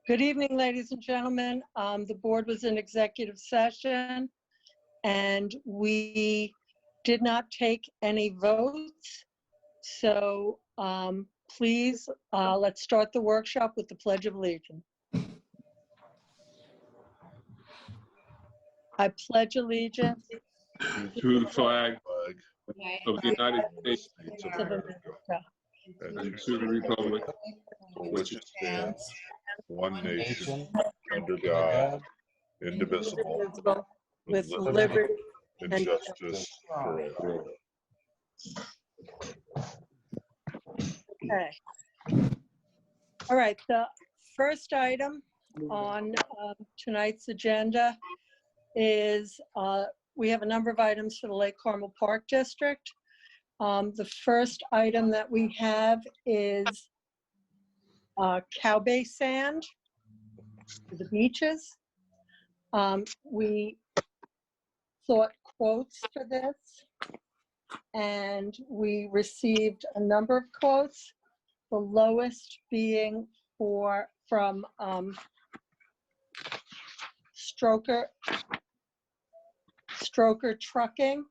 Good evening, ladies and gentlemen. The board was in executive session and we did not take any votes. So please, let's start the workshop with the Pledge of Allegiance. I pledge allegiance To the flag of the United States of America and to the republic for which it stands, one nation, under God, indivisible, with liberty and and justice for all. Okay. All right, the first item on tonight's agenda is we have a number of items for the Lake Carmel Park District. The first item that we have is cow base sand for the beaches. We sought quotes for this and we received a number of quotes, the lowest being from Stroker Trucking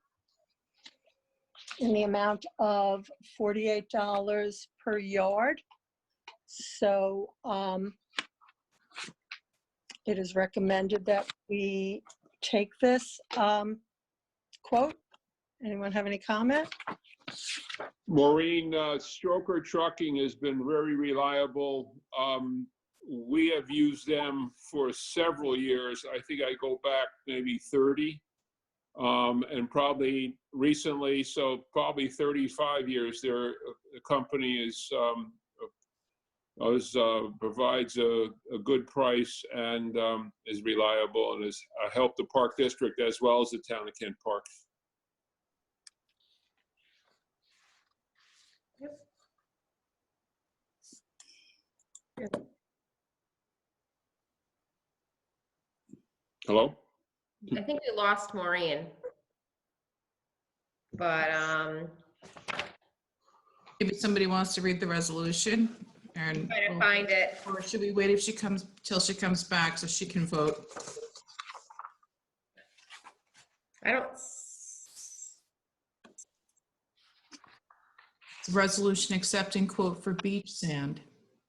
in the amount of $48 per yard. So it is recommended that we take this quote. Anyone have any comment? Maureen, Stroker Trucking has been very reliable. We have used them for several years. I think I go back maybe 30, and probably recently, so probably 35 years. The company provides a good price and is reliable and has helped the Park District as well as the town of Kent Park. Hello? I think we lost Maureen. But Maybe somebody wants to read the resolution and try to find it. or should we wait if she comes till she comes back so she can vote? I don't. It's a resolution accepting quote for beach sand.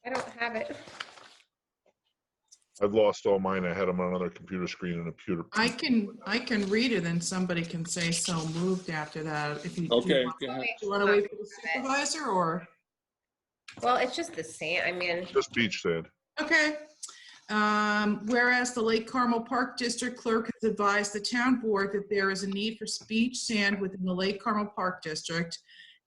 I don't have it. I've lost all mine. I had them on another computer screen and a computer. I can read it and somebody can say so moved after that. If you Okay. do you want to wait for the supervisor or? Well, it's just the same. I mean, Just beach sand. Okay. Whereas the Lake Carmel Park District Clerk has advised the town board that there is a need for beach sand within the Lake Carmel Park District.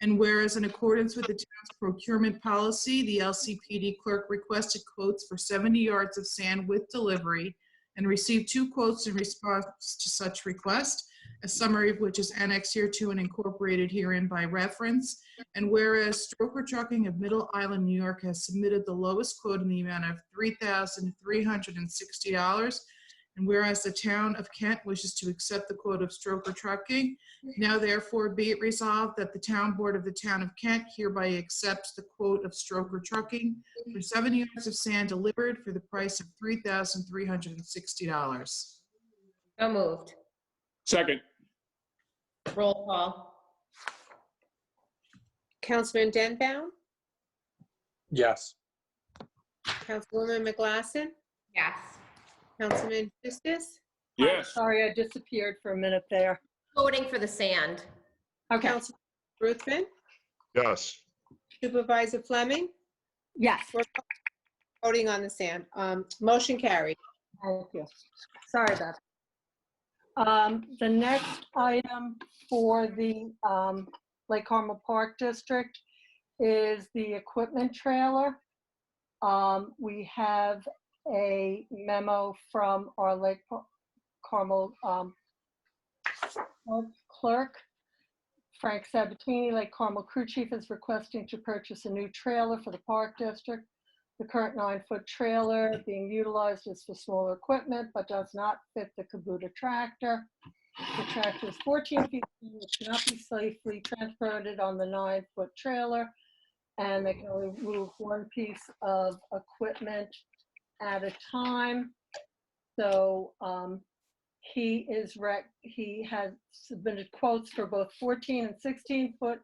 And whereas in accordance with the town's procurement policy, the LCPD clerk requested quotes for 70 yards of sand with delivery and received 2 quotes in response to such request, a summary of which is annexed hereto and incorporated herein by reference. And whereas Stroker Trucking of Middle Island, New York has submitted the lowest quote in the amount of $3,360. And whereas the town of Kent wishes to accept the quote of Stroker Trucking, now therefore be it resolved that the town board of the town of Kent hereby accepts the quote of Stroker Trucking for 70 yards of sand delivered for the price of $3,360. so moved. Second. Roll call. Councilman Denbaum, Yes. Councilwoman McGlasson, Yes. Councilman Fistis, Yes. Sorry, I disappeared for a minute there. Voting for the sand. Okay, Councilman Ruthven, Yes. Supervisor Fleming. yes, We're voting on the sand. Motion carried. thank you. Sorry about that. The next item for the Lake Carmel Park District is the equipment trailer. We have a memo from our Lake Carmel clerk, Frank Sabatini. Lake Carmel crew chief is requesting to purchase a new trailer for the Park District. The current 9-foot trailer being utilized is for smaller equipment, but does not fit the Kubota tractor. The tractor is 14 feet long, it cannot be safely transported on the 9-foot trailer, and they can only move one piece of equipment at a time. So he has submitted quotes for both 14 and 16-foot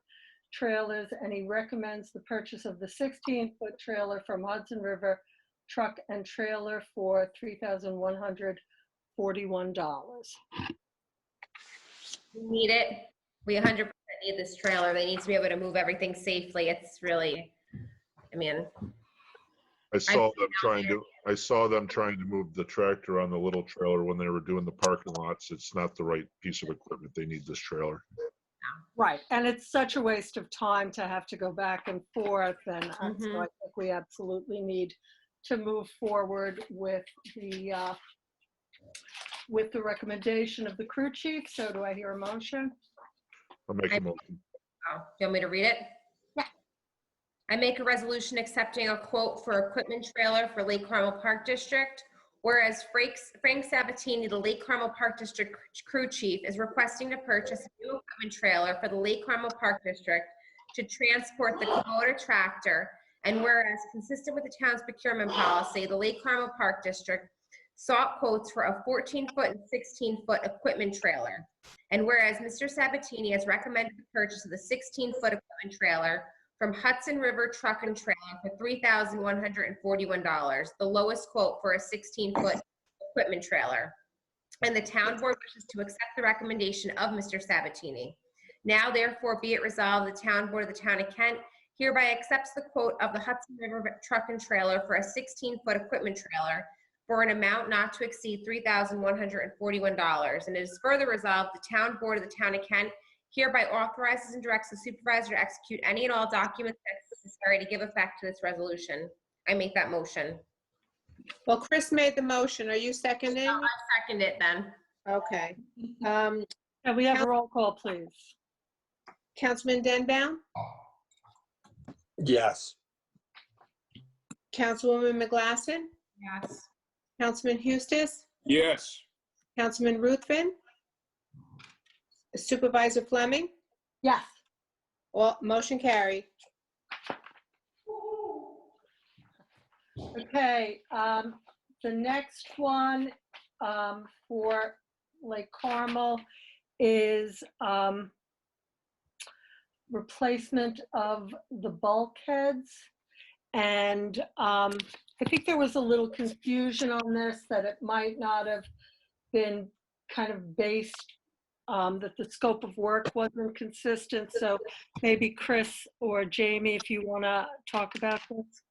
trailers, and he recommends the purchase of the 16-foot trailer from Hudson River Truck and Trailer for $3,141. We need it. We 100% need this trailer. They need to be able to move everything safely. It's really, I mean, I saw them trying to move the tractor on the little trailer when they were doing the parking lots. It's not the right piece of equipment. They need this trailer. Right, and it's such a waste of time to have to go back and forth, and so I think we absolutely need to move forward with the recommendation of the crew chief. So do I hear a motion? I'll make a motion. oh, you want me to read it? Yeah. I make a resolution accepting a quote for equipment trailer for Lake Carmel Park District. Whereas Frank Sabatini, the Lake Carmel Park District crew chief, is requesting to purchase a new equipment trailer for the Lake Carmel Park District to transport the Kubota tractor. And whereas consistent with the town's procurement policy, the Lake Carmel Park District sought quotes for a 14-foot and 16-foot equipment trailer. And whereas Mr. Sabatini has recommended the purchase of the 16-foot equipment trailer from Hudson River Truck and Trailer for $3,141, the lowest quote for a 16-foot equipment trailer. And the town board wishes to accept the recommendation of Mr. Sabatini. Now therefore be it resolved, the town board of the town of Kent hereby accepts the quote of the Hudson River Truck and Trailer for a 16-foot equipment trailer for an amount not to exceed $3,141. And it is further resolved, the town board of the town of Kent hereby authorizes and directs the supervisor to execute any and all documents necessary to give effect to this resolution. I make that motion. Well, Chris made the motion. Are you seconding? I second it then. Okay. And we have a roll call, please. Councilman Denbaum? Yes. Councilwoman McGlasson? Yes. Councilman Hustis? Yes. Councilman Ruthven? Supervisor Fleming? Yes. Well, motion carried. Okay, the next one for Lake Carmel is replacement of the bulkheads. And I think there was a little confusion on this, that it might not have been kind of based, that the scope of work wasn't consistent. So maybe Chris or Jamie, if you want to talk about this.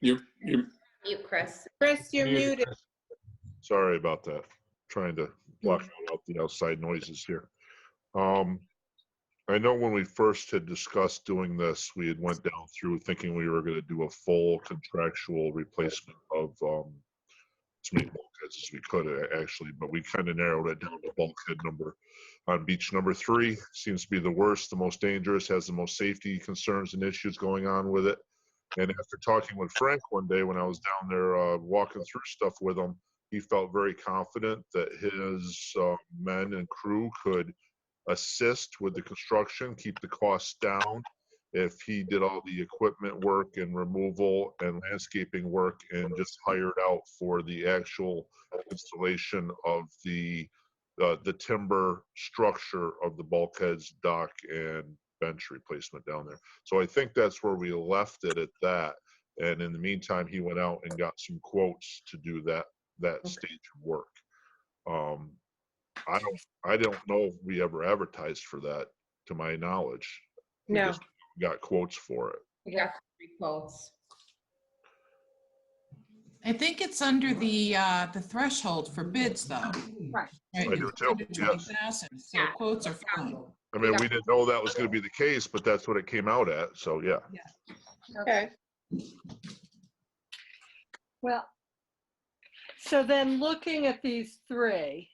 You, Mute, Chris. Chris, you're muted. Sorry about that. Trying to block out the outside noises here. I know when we first had discussed doing this, we had went down through thinking we were going to do a full contractual replacement of as many bulkheads as we could actually, but we kind of narrowed it down to bulkhead number on beach number 3. Seems to be the worst, the most dangerous, has the most safety concerns and issues going on with it. And after talking with Frank one day when I was down there walking through stuff with him, he felt very confident that his men and crew could assist with the construction, keep the costs down if he did all the equipment work and removal and landscaping work and just hired out for the actual installation of the timber structure of the bulkheads, dock, and bench replacement down there. So I think that's where we left it at that. And in the meantime, he went out and got some quotes to do that stage of work. I don't know if we ever advertised for that, to my knowledge. We No. just got quotes for it. We got 3 quotes. I think it's under the threshold for bids, though. Right. I do too, Under yes. 20,000, so Yeah. quotes are fine. I mean, we didn't know that was going to be the case, but that's what it came out at. So, yeah. Okay. Well, so then looking at these 3,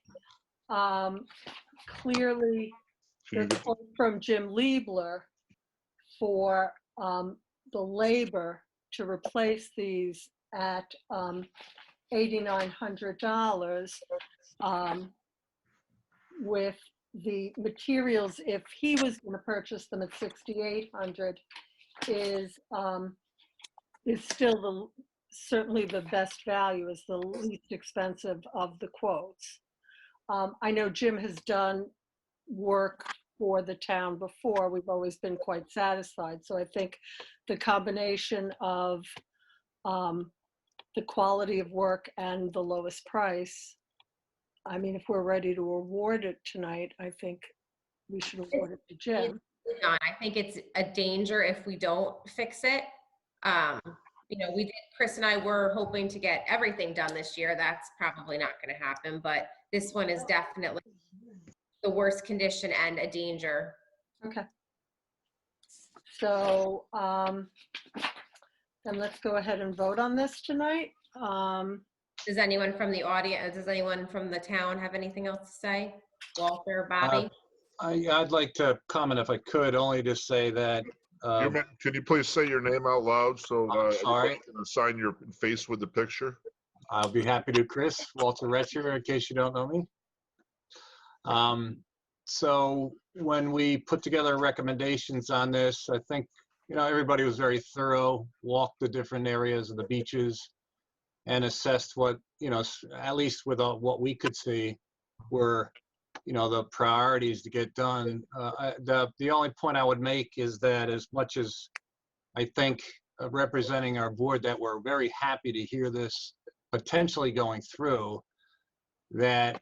clearly Can you the quote from Jim Liebler for the labor to replace these at $8,900 with the materials, if he was going to purchase them at $6,800, is is still certainly the best value, is the least expensive of the quotes. I know Jim has done work for the town before. We've always been quite satisfied. So I think the combination of the quality of work and the lowest price, I mean, if we're ready to award it tonight, I think we should award it to Jim. I think it's a danger if we don't fix it. Chris and I were hoping to get everything done this year. That's probably not going to happen, but this one is definitely the worst condition and a danger. Okay. So then let's go ahead and vote on this tonight. Does anyone from the audience, does anyone from the town have anything else to say? Walter, Bobby? I'd like to comment if I could, only to say that, Can you please say your name out loud so I'm sorry. everybody can assign your face with the picture? I'll be happy to, Chris, Walter Retcher, in case you don't know me. So when we put together recommendations on this, I think, everybody was very thorough, walked the different areas of the beaches and assessed what, at least with what we could see were, the priorities to get done. The only point I would make is that as much as I think representing our board that we're very happy to hear this potentially going through, that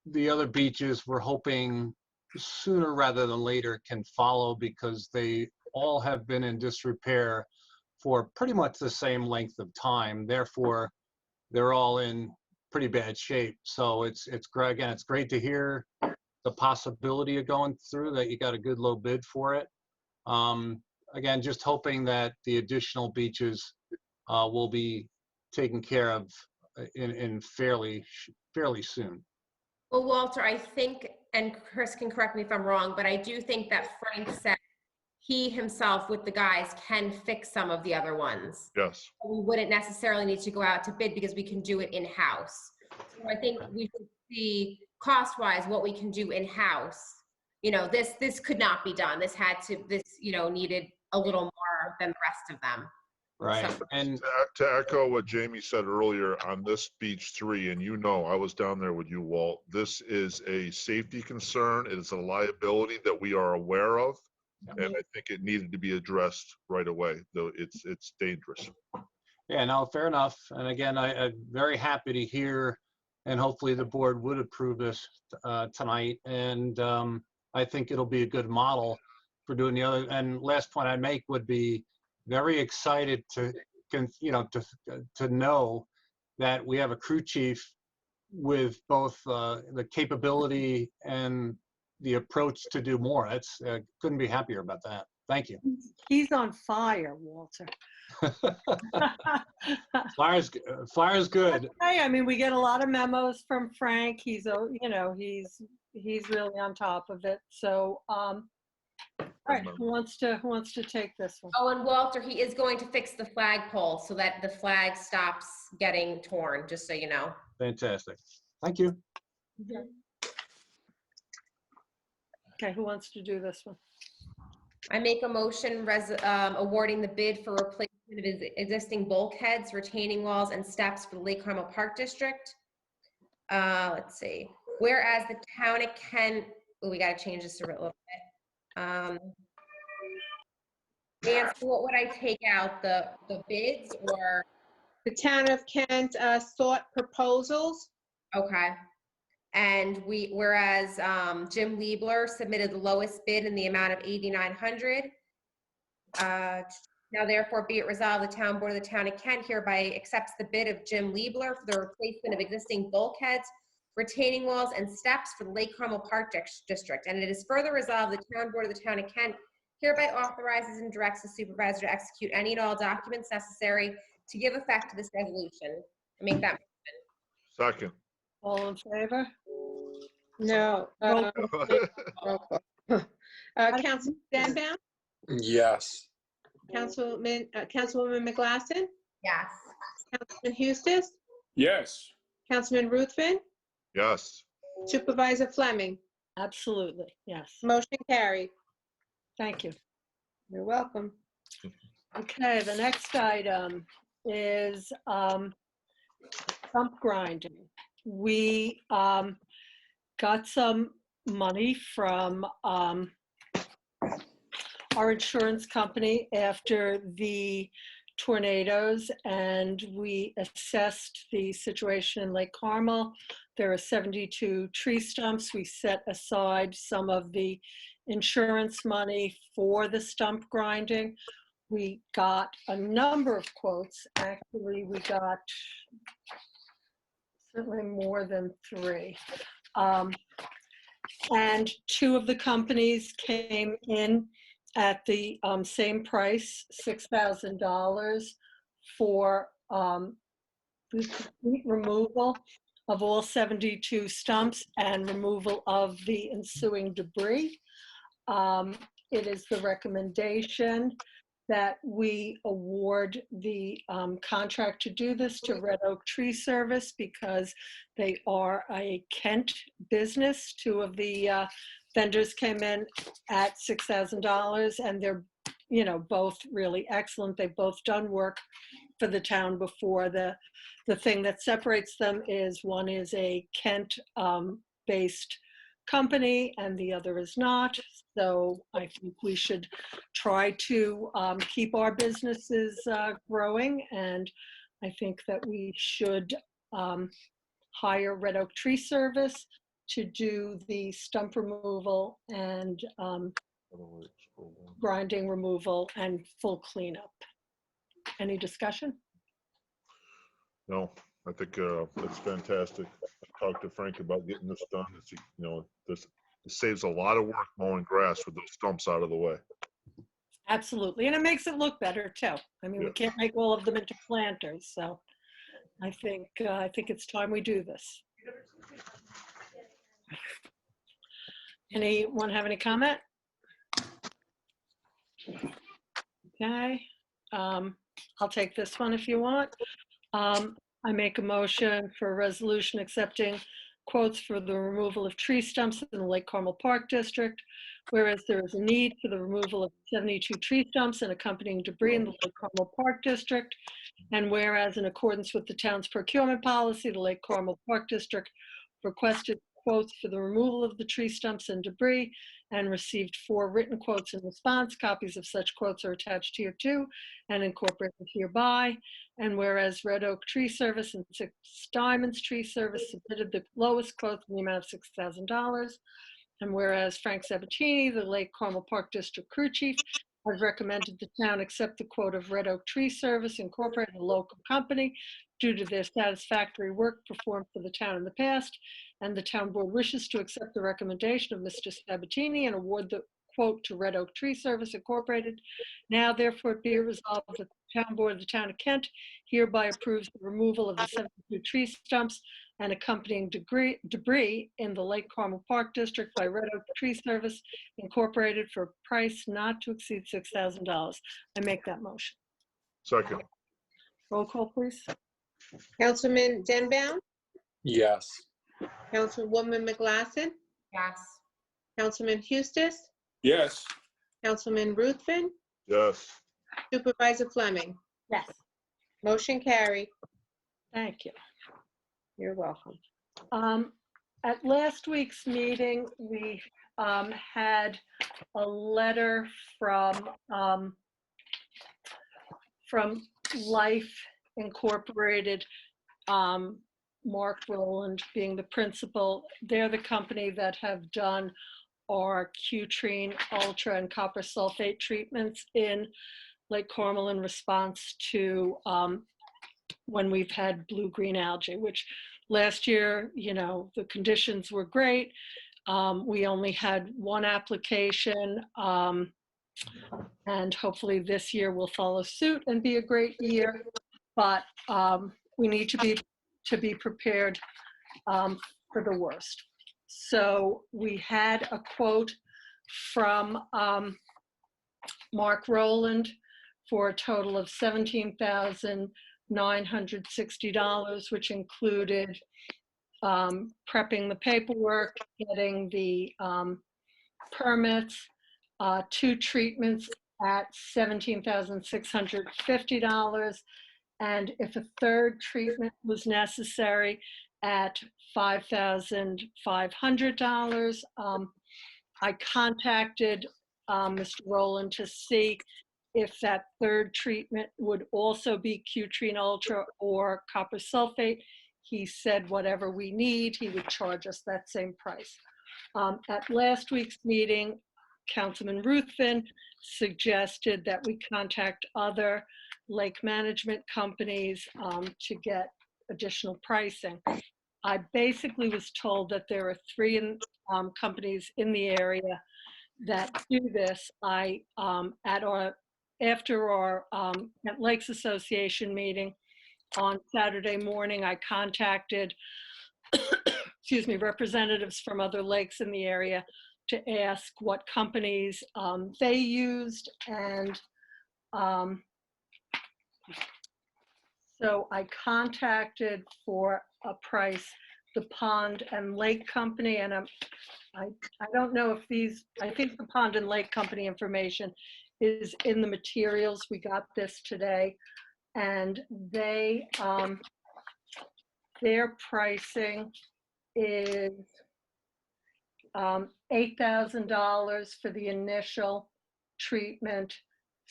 the other beaches we're hoping sooner rather than later can follow, because they all have been in disrepair for pretty much the same length of time. Therefore, they're all in pretty bad shape. So it's great. Again, it's great to hear the possibility of going through that. You got a good low bid for it. Again, just hoping that the additional beaches will be taken care of in fairly soon. Well, Walter, I think, and Chris can correct me if I'm wrong, but I do think that Frank said he himself with the guys can fix some of the other ones. Yes. We wouldn't necessarily need to go out to bid because we can do it in-house. So I think we should see cost-wise what we can do in-house. This could not be done. This needed a little more than the rest of them. Right. So- And To echo what Jamie said earlier on this beach 3, and I was down there with you, Walt, this is a safety concern. It is a liability that we are aware of. And I think it needed to be addressed right away, though it's dangerous. yeah, no, fair enough. And again, I'm very happy to hear, and hopefully the board would approve this tonight. And I think it'll be a good model for doing the other. And last point I make would be very excited to know that we have a crew chief with both the capability and the approach to do more. That's couldn't be happier about that. Thank you. He's on fire, Walter. Fire's good. I mean, we get a lot of memos from Frank. He's really on top of it. So, all right, who wants to take this one? Oh, and Walter, he is going to fix the flagpole so that the flag stops getting torn, just so you know. Fantastic. Thank you. Okay, who wants to do this one? I make a motion awarding the bid for replacement of existing bulkheads, retaining walls, and steps for the Lake Carmel Park District. Let's see. Whereas the town of Kent, we got to change this a little bit. Nancy, what would I take out, the bids or? The town of Kent sought proposals. Okay. And whereas Jim Liebler submitted the lowest bid in the amount of $8,900. Now therefore be it resolved, the town board of the town of Kent hereby accepts the bid of Jim Liebler for the replacement of existing bulkheads, retaining walls, and steps for the Lake Carmel Park District. And it is further resolved, the town board of the town of Kent hereby authorizes and directs the supervisor to execute any and all documents necessary to give effect to this resolution. I make that. Second. All in favor? No. Roll Roll call. Councilman Stanbaum, Yes. Councilwoman McGlasson, Yes. Councilman Eustace, Yes. Councilman Ruthven, Yes. Supervisor Fleming. Absolutely, yes. Motion carried. Thank you. You're welcome. Okay, the next item is stump grinding. We got some money from our insurance company after the tornadoes, and we assessed the situation in Lake Carmel. There are 72 tree stumps. We set aside some of the insurance money for the stump grinding. We got a number of quotes. Actually, we got certainly more than 3. And 2 of the companies came in at the same price, $6,000 for the complete removal of all 72 stumps and removal of the ensuing debris. It is the recommendation that we award the contract to do this to Red Oak Tree Service because they are a Kent business. 2 of the vendors came in at $6,000, and they're, both really excellent. They've both done work for the town before. The thing that separates them is one is a Kent based company and the other is not. So I think we should try to keep our businesses growing, and I think that we should hire Red Oak Tree Service to do the stump removal and grinding removal and full cleanup. Any discussion? No, I think that's fantastic. I talked to Frank about getting this done. It saves a lot of work mowing grass with those stumps out of the way. Absolutely, and it makes it look better too. I mean, Yeah. we can't make all of them into planters, so I think it's time we do this. Anyone have any comment? Okay, I'll take this one if you want. I make a motion for a resolution accepting quotes for the removal of tree stumps in the Lake Carmel Park District, whereas there is a need for the removal of 72 tree stumps and accompanying debris in the Lake Carmel Park District, and whereas in accordance with the town's procurement policy, the Lake Carmel Park District requested quotes for the removal of the tree stumps and debris and received 4 written quotes in response. Copies of such quotes are attached here too and incorporated hereby. And whereas Red Oak Tree Service and 6 Diamonds Tree Service submitted the lowest quote in the amount of $6,000. And whereas Frank Sabatini, the Lake Carmel Park District Crew Chief, has recommended the town accept the quote of Red Oak Tree Service Incorporated, a local company, due to their satisfactory work performed for the town in the past. And the town board wishes to accept the recommendation of Mr. Sabatini and award the quote to Red Oak Tree Service Incorporated. Now therefore be resolved that the town board of the town of Kent hereby approves the removal of the 72 tree stumps and accompanying debris in the Lake Carmel Park District by Red Oak Tree Service Incorporated for a price not to exceed $6,000. I make that motion. Second, Roll call, please. Councilman Denbaum, Yes. Councilwoman McLaughlin, Yes. Councilman Eustace, Yes. Councilman Ruthven, yes. Supervisor Fleming. Yes. Motion carried. Thank you. You're welcome. At last week's meeting, we had a letter from Life Incorporated, Mark Rowland being the principal. They're the company that have done our Cutrine Ultra and copper sulfate treatments in Lake Carmel in response to when we've had blue-green algae, which last year, the conditions were great. We only had 1 application, and hopefully this year will follow suit and be a great year. But we need to be prepared for the worst. So we had a quote from Mark Rowland for a total of $17,960, which included prepping the paperwork, getting the permits, 2 treatments at $17,650. And if a third treatment was necessary, at $5,500. I contacted Mr. Rowland to see if that third treatment would also be Cutrine Ultra or copper sulfate. He said whatever we need, he would charge us that same price. At last week's meeting, Councilman Ruthven suggested that we contact other lake management companies to get additional pricing. I basically was told that there are three companies in the area that do this. After our Kent Lakes Association meeting on Saturday morning, I contacted excuse me, representatives from other lakes in the area to ask what companies they used. And so I contacted for a price the Pond and Lake Company, and I don't know if these, I think the Pond and Lake Company information is in the materials. We got this today, and they, their pricing is $8,000 for the initial treatment,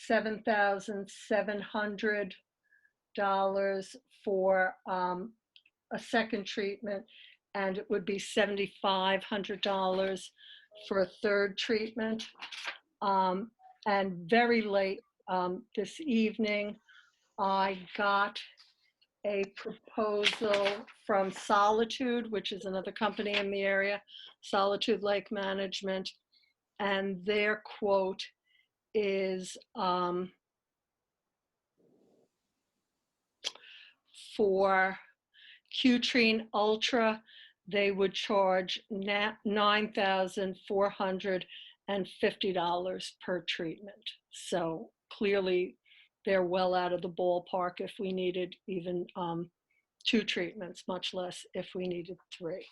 $7,700 for a second treatment, and it would be $7,500 for a third treatment. And very late this evening, I got a proposal from Solitude, which is another company in the area, Solitude Lake Management, and their quote is for Cutrine-Ultra, they would charge $9,450 per treatment. So clearly, they're well out of the ballpark if we needed even 2 treatments, much less if we needed 3.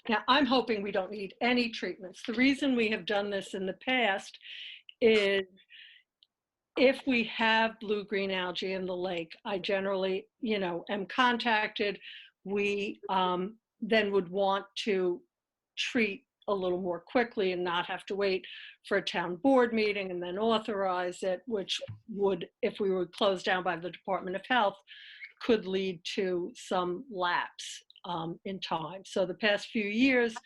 Now, I'm hoping we don't need any treatments. The reason we have done this in the past is if we have blue-green algae in the lake, I generally, am contacted. We then would want to treat a little more quickly and not have to wait for a town board meeting and then authorize it, which would, if we were closed down by the Department of Health, could lead to some lapse in time. So the past few years,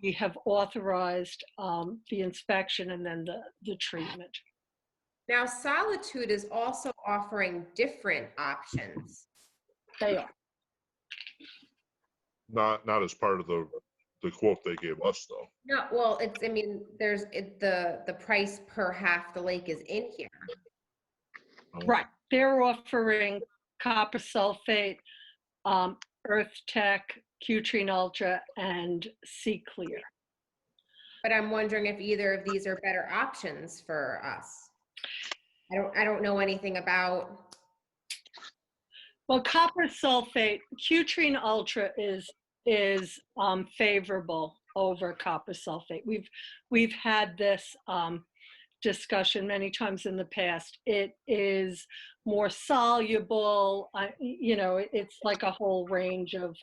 we have authorized the inspection and then the treatment. Now, Solitude is also offering different options. They are. Not as part of the quote they gave us, though. No, well, it's, I mean, there's the price per half the lake is in here. Right. They're offering copper sulfate, Earth Tech, Cutrine Ultra, and Sea Clear. But I'm wondering if either of these are better options for us. I don't know anything about. Well, copper sulfate, Cutrine Ultra is favorable over copper sulfate. We've had this discussion many times in the past. It is more soluble. It's like a whole range of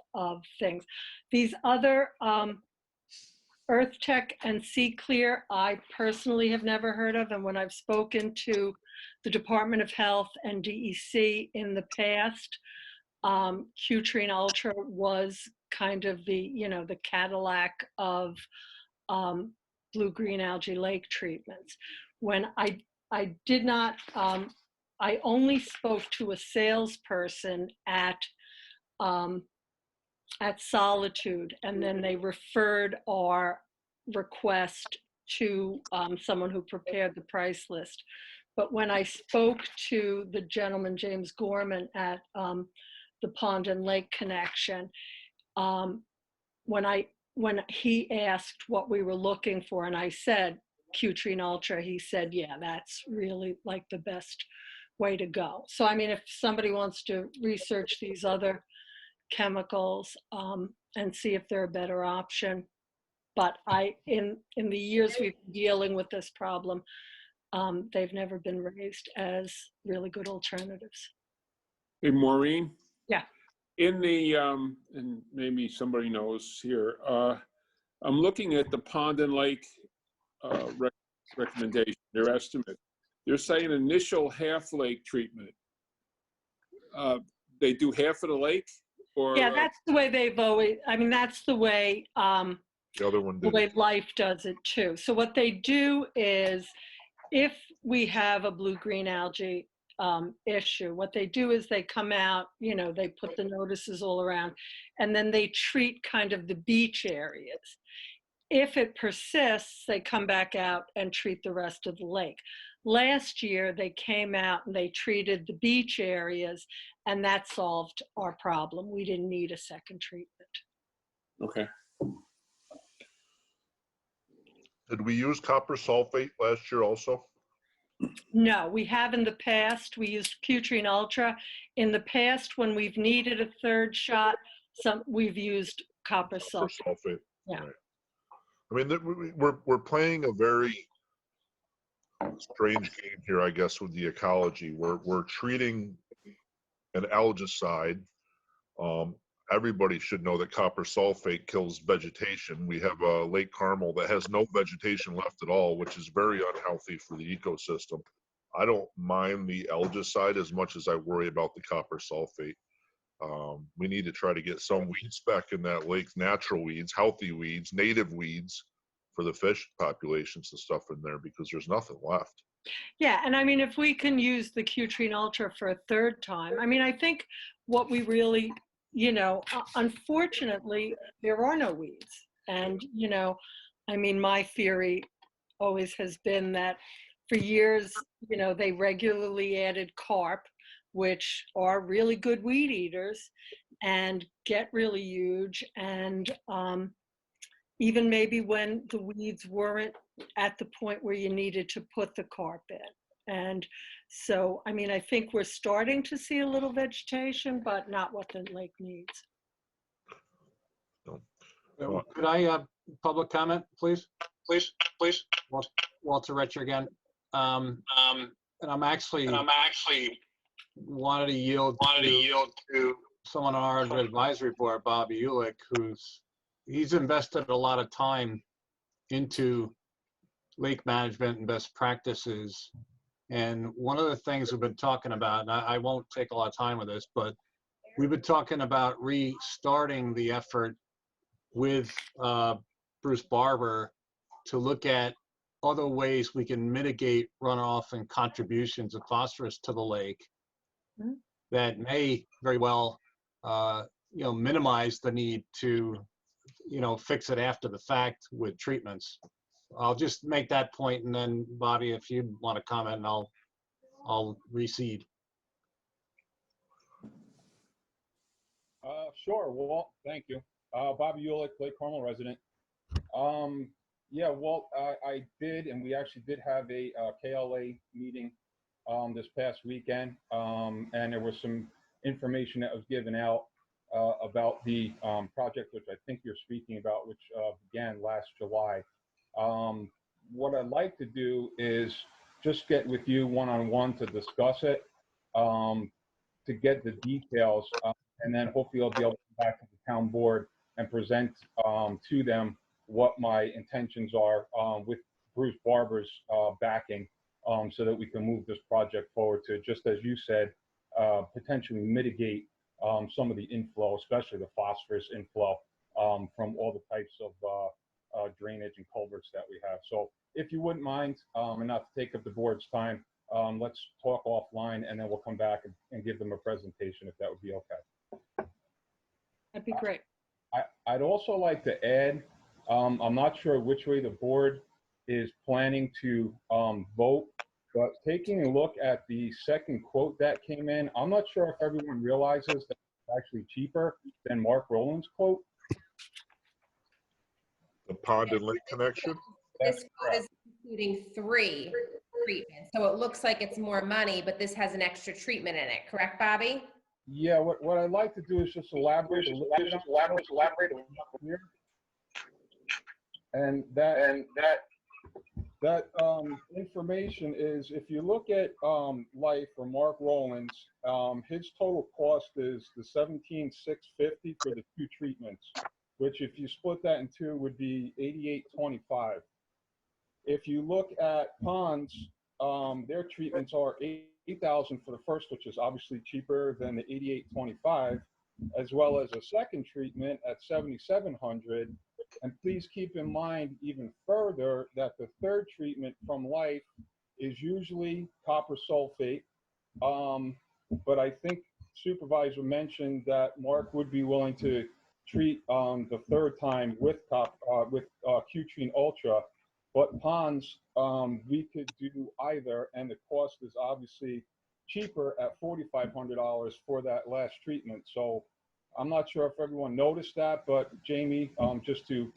things. These other Earth Tech and Sea Clear, I personally have never heard of, and when I've spoken to the Department of Health and DEC in the past, Cutrine Ultra was kind of the Cadillac of blue-green algae lake treatments. When I did not, I only spoke to a salesperson at Solitude, and then they referred our request to someone who prepared the price list. But when I spoke to the gentleman, James Gorman, at the Pond and Lake Connection, when he asked what we were looking for, and I said Cutrine Ultra, he said, yeah, that's really like the best way to go. So, I mean, if somebody wants to research these other chemicals and see if they're a better option. But in the years we've been dealing with this problem, they've never been raised as really good alternatives. Hey, Maureen? Yeah. In the, and maybe somebody knows here, I'm looking at the Pond and Lake recommendation, their estimate. They're saying initial half lake treatment. They do half of the lake or? Yeah, that's the way they've always, I mean, that's the way, The other one the did way it. Life does it too. So what they do is, if we have a blue-green algae issue, what they do is they come out, you know, they put the notices all around, and then they treat kind of the beach areas. If it persists, they come back out and treat the rest of the lake. Last year, they came out and they treated the beach areas, and that solved our problem. We didn't need a second treatment. Okay. Did we use copper sulfate last year also? No, we have in the past. We used Putrine Ultra. In the past, when we've needed a third shot, we've used copper Copper sulfate. sulfate. Yeah. Right. I mean, we're playing a very strange game here, I guess, with the ecology. We're treating an algicide. Everybody should know that copper sulfate kills vegetation. We have a Lake Carmel that has no vegetation left at all, which is very unhealthy for the ecosystem. I don't mind the algicide as much as I worry about the copper sulfate. We need to try to get some weeds back in that lake, natural weeds, healthy weeds, native weeds for the fish populations and stuff in there, because there's nothing left. Yeah, and I mean, if we can use the Putrine Ultra for a third time, I mean, I think what we really, you know, unfortunately, there are no weeds. And, you know, I mean, my theory always has been that for years, you know, they regularly added carp, which are really good weed eaters and get really huge. And even maybe when the weeds weren't at the point where you needed to put the carp in. And so, I mean, I think we're starting to see a little vegetation, but not what the lake needs. Could I, public comment, please? Please. Walter Retcher again. And I'm actually wanted to yield to someone on our advisory board, Bobby Ulick, he's invested a lot of time into lake management and best practices. And one of the things we've been talking about, and I won't take a lot of time with this, but we've been talking about restarting the effort with Bruce Barber to look at other ways we can mitigate runoff and contributions of phosphorus to the lake that may very well, you know, minimize the need to, you know, fix it after the fact with treatments. I'll just make that point, and then Bobby, if you want to comment, and I'll recede. Sure, Walt, thank you. Bobby Ulick, Lake Carmel resident. Yeah, Walt, I did, and we actually did have a KLA meeting this past weekend, and there was some information that was given out about the project, which I think you're speaking about, which began last July. What I'd like to do is just get with you one-on-one to discuss it, to get the details, and then hopefully I'll be able to come back to the town board and present to them what my intentions are with Bruce Barber's backing, so that we can move this project forward to, just as you said, potentially mitigate some of the inflow, especially the phosphorus inflow from all the types of drainage and culverts that we have. So if you wouldn't mind, and not to take up the board's time, let's talk offline, and then we'll come back and give them a presentation, if that would be okay. That'd be great. I'd also like to add, I'm not sure which way the board is planning to vote, but taking a look at the second quote that came in, I'm not sure if everyone realizes that it's actually cheaper than Mark Rowland's quote. The pond and lake connection? This quote is including 3 treatments, so it looks like it's more money, but this has an extra treatment in it, correct, Bobby? Yeah, what I'd like to do is just elaborate a little bit on here. And that That information is, if you look at Life or Mark Rowlands, his total cost is the $17,650 for the 2 treatments, which if you split that in 2 would be $88.25. If you look at Ponds, their treatments are $8,000 for the first, which is obviously cheaper than the $88.25, as well as a second treatment at $7,700. And please keep in mind even further that the third treatment from Life is usually copper sulfate. But I think Supervisor mentioned that Mark would be willing to treat the third time with Q-Trine Ultra. But Ponds, we could do either, and the cost is obviously cheaper at $4,500 for that last treatment. So I'm not sure if everyone noticed that, but Jamie, just to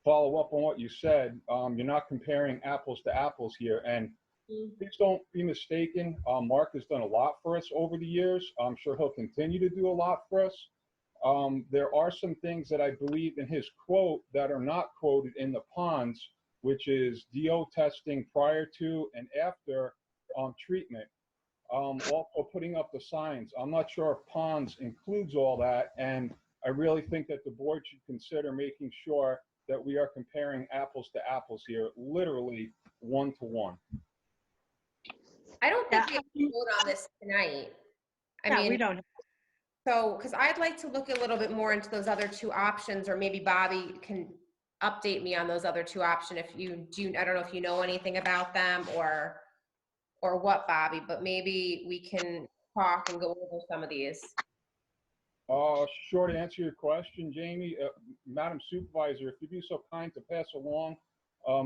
follow up on what you said, you're not comparing apples to apples here. And please don't be mistaken. Mark has done a lot for us over the years. I'm sure he'll continue to do a lot for us. There are some things that I believe in his quote that are not quoted in the Ponds, which is DO testing prior to and after treatment. Also putting up the signs. I'm not sure if Ponds includes all that, and I really think that the board should consider making sure that we are comparing apples to apples here, literally 1-to-1. I don't think we have to vote on this tonight. I Yeah, mean, we don't. so, because I'd like to look a little bit more into those other 2 options, or maybe Bobby can update me on those other 2 options if you do. I don't know if you know anything about them or what, Bobby, but maybe we can talk and go over some of these. Sure, to answer your question, Jamie, Madam Supervisor, if you'd be so kind to pass along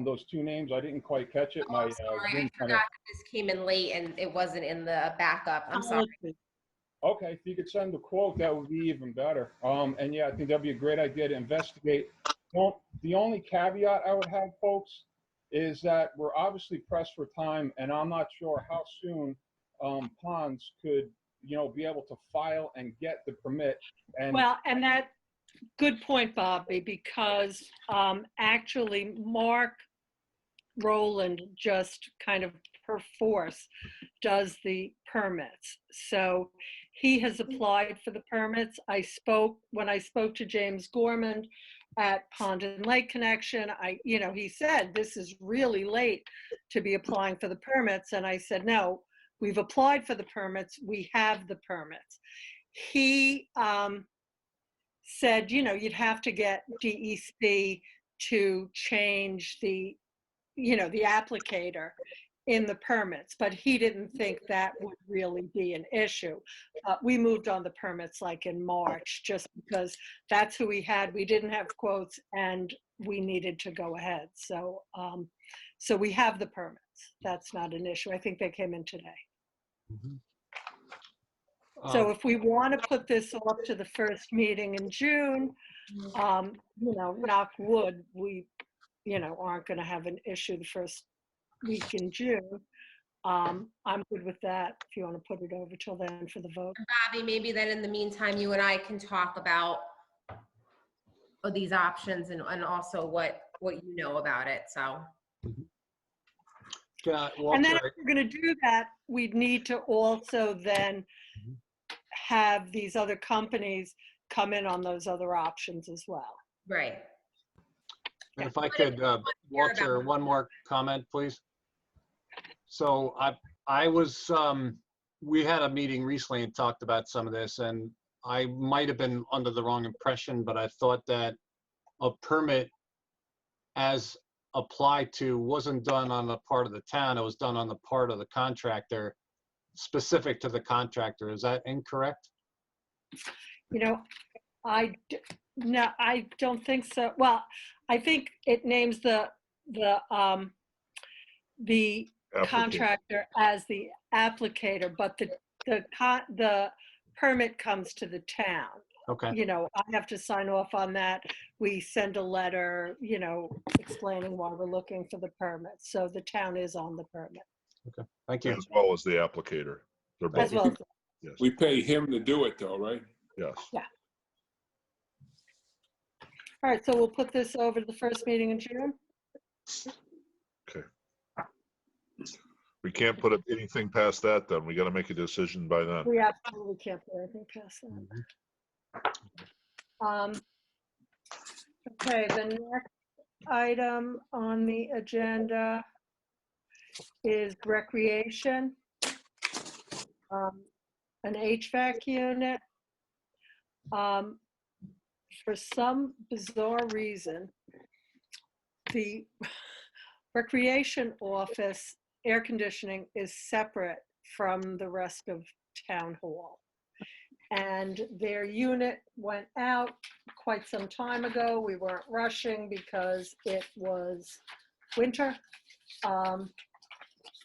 those 2 names. I didn't quite catch it. Oh, My I'm sorry, I Zoom forgot kinda- that this came in late and it wasn't in the backup. I'm sorry. Okay, if you could send the quote, that would be even better. And yeah, I think that'd be a great idea to investigate. Well, the only caveat I would have, folks, is that we're obviously pressed for time, and I'm not sure how soon Ponds could, be able to file and get the permit. And Well, and that, good point, Bobby, because actually Mark Rowland just kind of per force does the permits. So he has applied for the permits. When I spoke to James Gorman at Pond and Lake Connection, he said, this is really late to be applying for the permits. And I said, no, we've applied for the permits. We have the permits. He said, you'd have to get DEC to change the applicator in the permits, but he didn't think that would really be an issue. We moved on the permits like in March, just because that's who we had. We didn't have quotes and we needed to go ahead. So we have the permits. That's not an issue. I think they came in today. So if we want to put this off to the first meeting in June, knock wood, we, aren't going to have an issue the first week in June. I'm good with that if you want to put it over till then for the vote. Bobby, maybe then in the meantime, you and I can talk about these options and also what you know about it, so. And then if we're going to do that, we'd need to also then have these other companies come in on those other options as well. Right. And if I could, Walter, one more comment, please. So we had a meeting recently and talked about some of this, and I might have been under the wrong impression, but I thought that a permit as applied to wasn't done on the part of the town, it was done on the part of the contractor, specific to the contractor. Is that incorrect? I don't think so. Well, I think it names the contractor as the applicator, but the permit comes to the town. Okay. I have to sign off on that. We send a letter, explaining why we're looking for the permit. So the town is on the permit. Okay. Thank you. As well as the applicator. They're both. As well as, Yes. we pay him to do it though, right? Yes. all right, so we'll put this over to the first meeting in June. Okay. We can't put anything past that then. We got to make a decision by then. We absolutely can't put anything past that. Okay, the next item on the agenda is recreation. An HVAC unit. For some bizarre reason, the recreation office air conditioning is separate from the rest of town hall. And their unit went out quite some time ago. We weren't rushing because it was winter.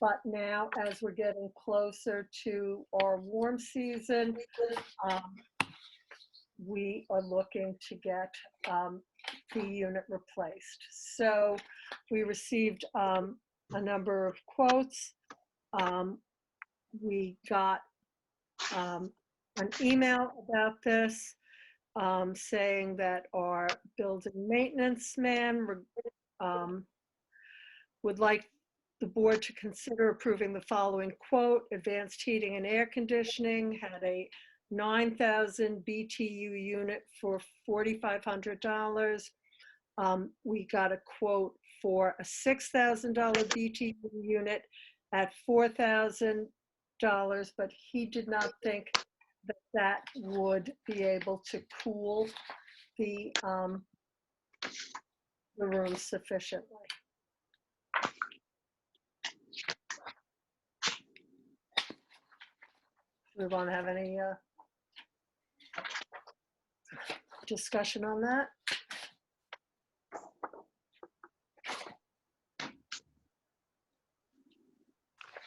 But now, as we're getting closer to our warm season, we are looking to get the unit replaced. So we received a number of quotes. We got an email about this saying that our building maintenance man would like the board to consider approving the following quote. Advanced Heating and Air Conditioning had a 9,000 BTU unit for $4,500. We got a quote for a $6,000 BTU unit at $4,000, but he did not think that that would be able to cool the room sufficiently. We want to have any discussion on that?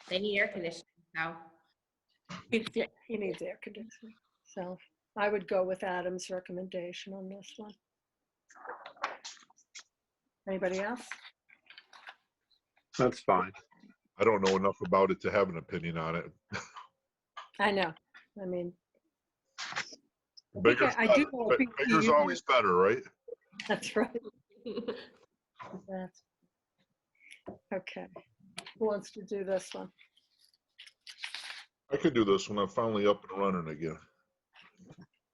They need air conditioning now. He needs air conditioning. So I would go with Adam's recommendation on this one. Anybody else? That's fine. I don't know enough about it to have an opinion on it. I know. I mean, Bigger's I do better. know a Bigger's BTU. always better, right? That's right. That's- Okay. Who wants to do this one? I could do this when I'm finally up and running again.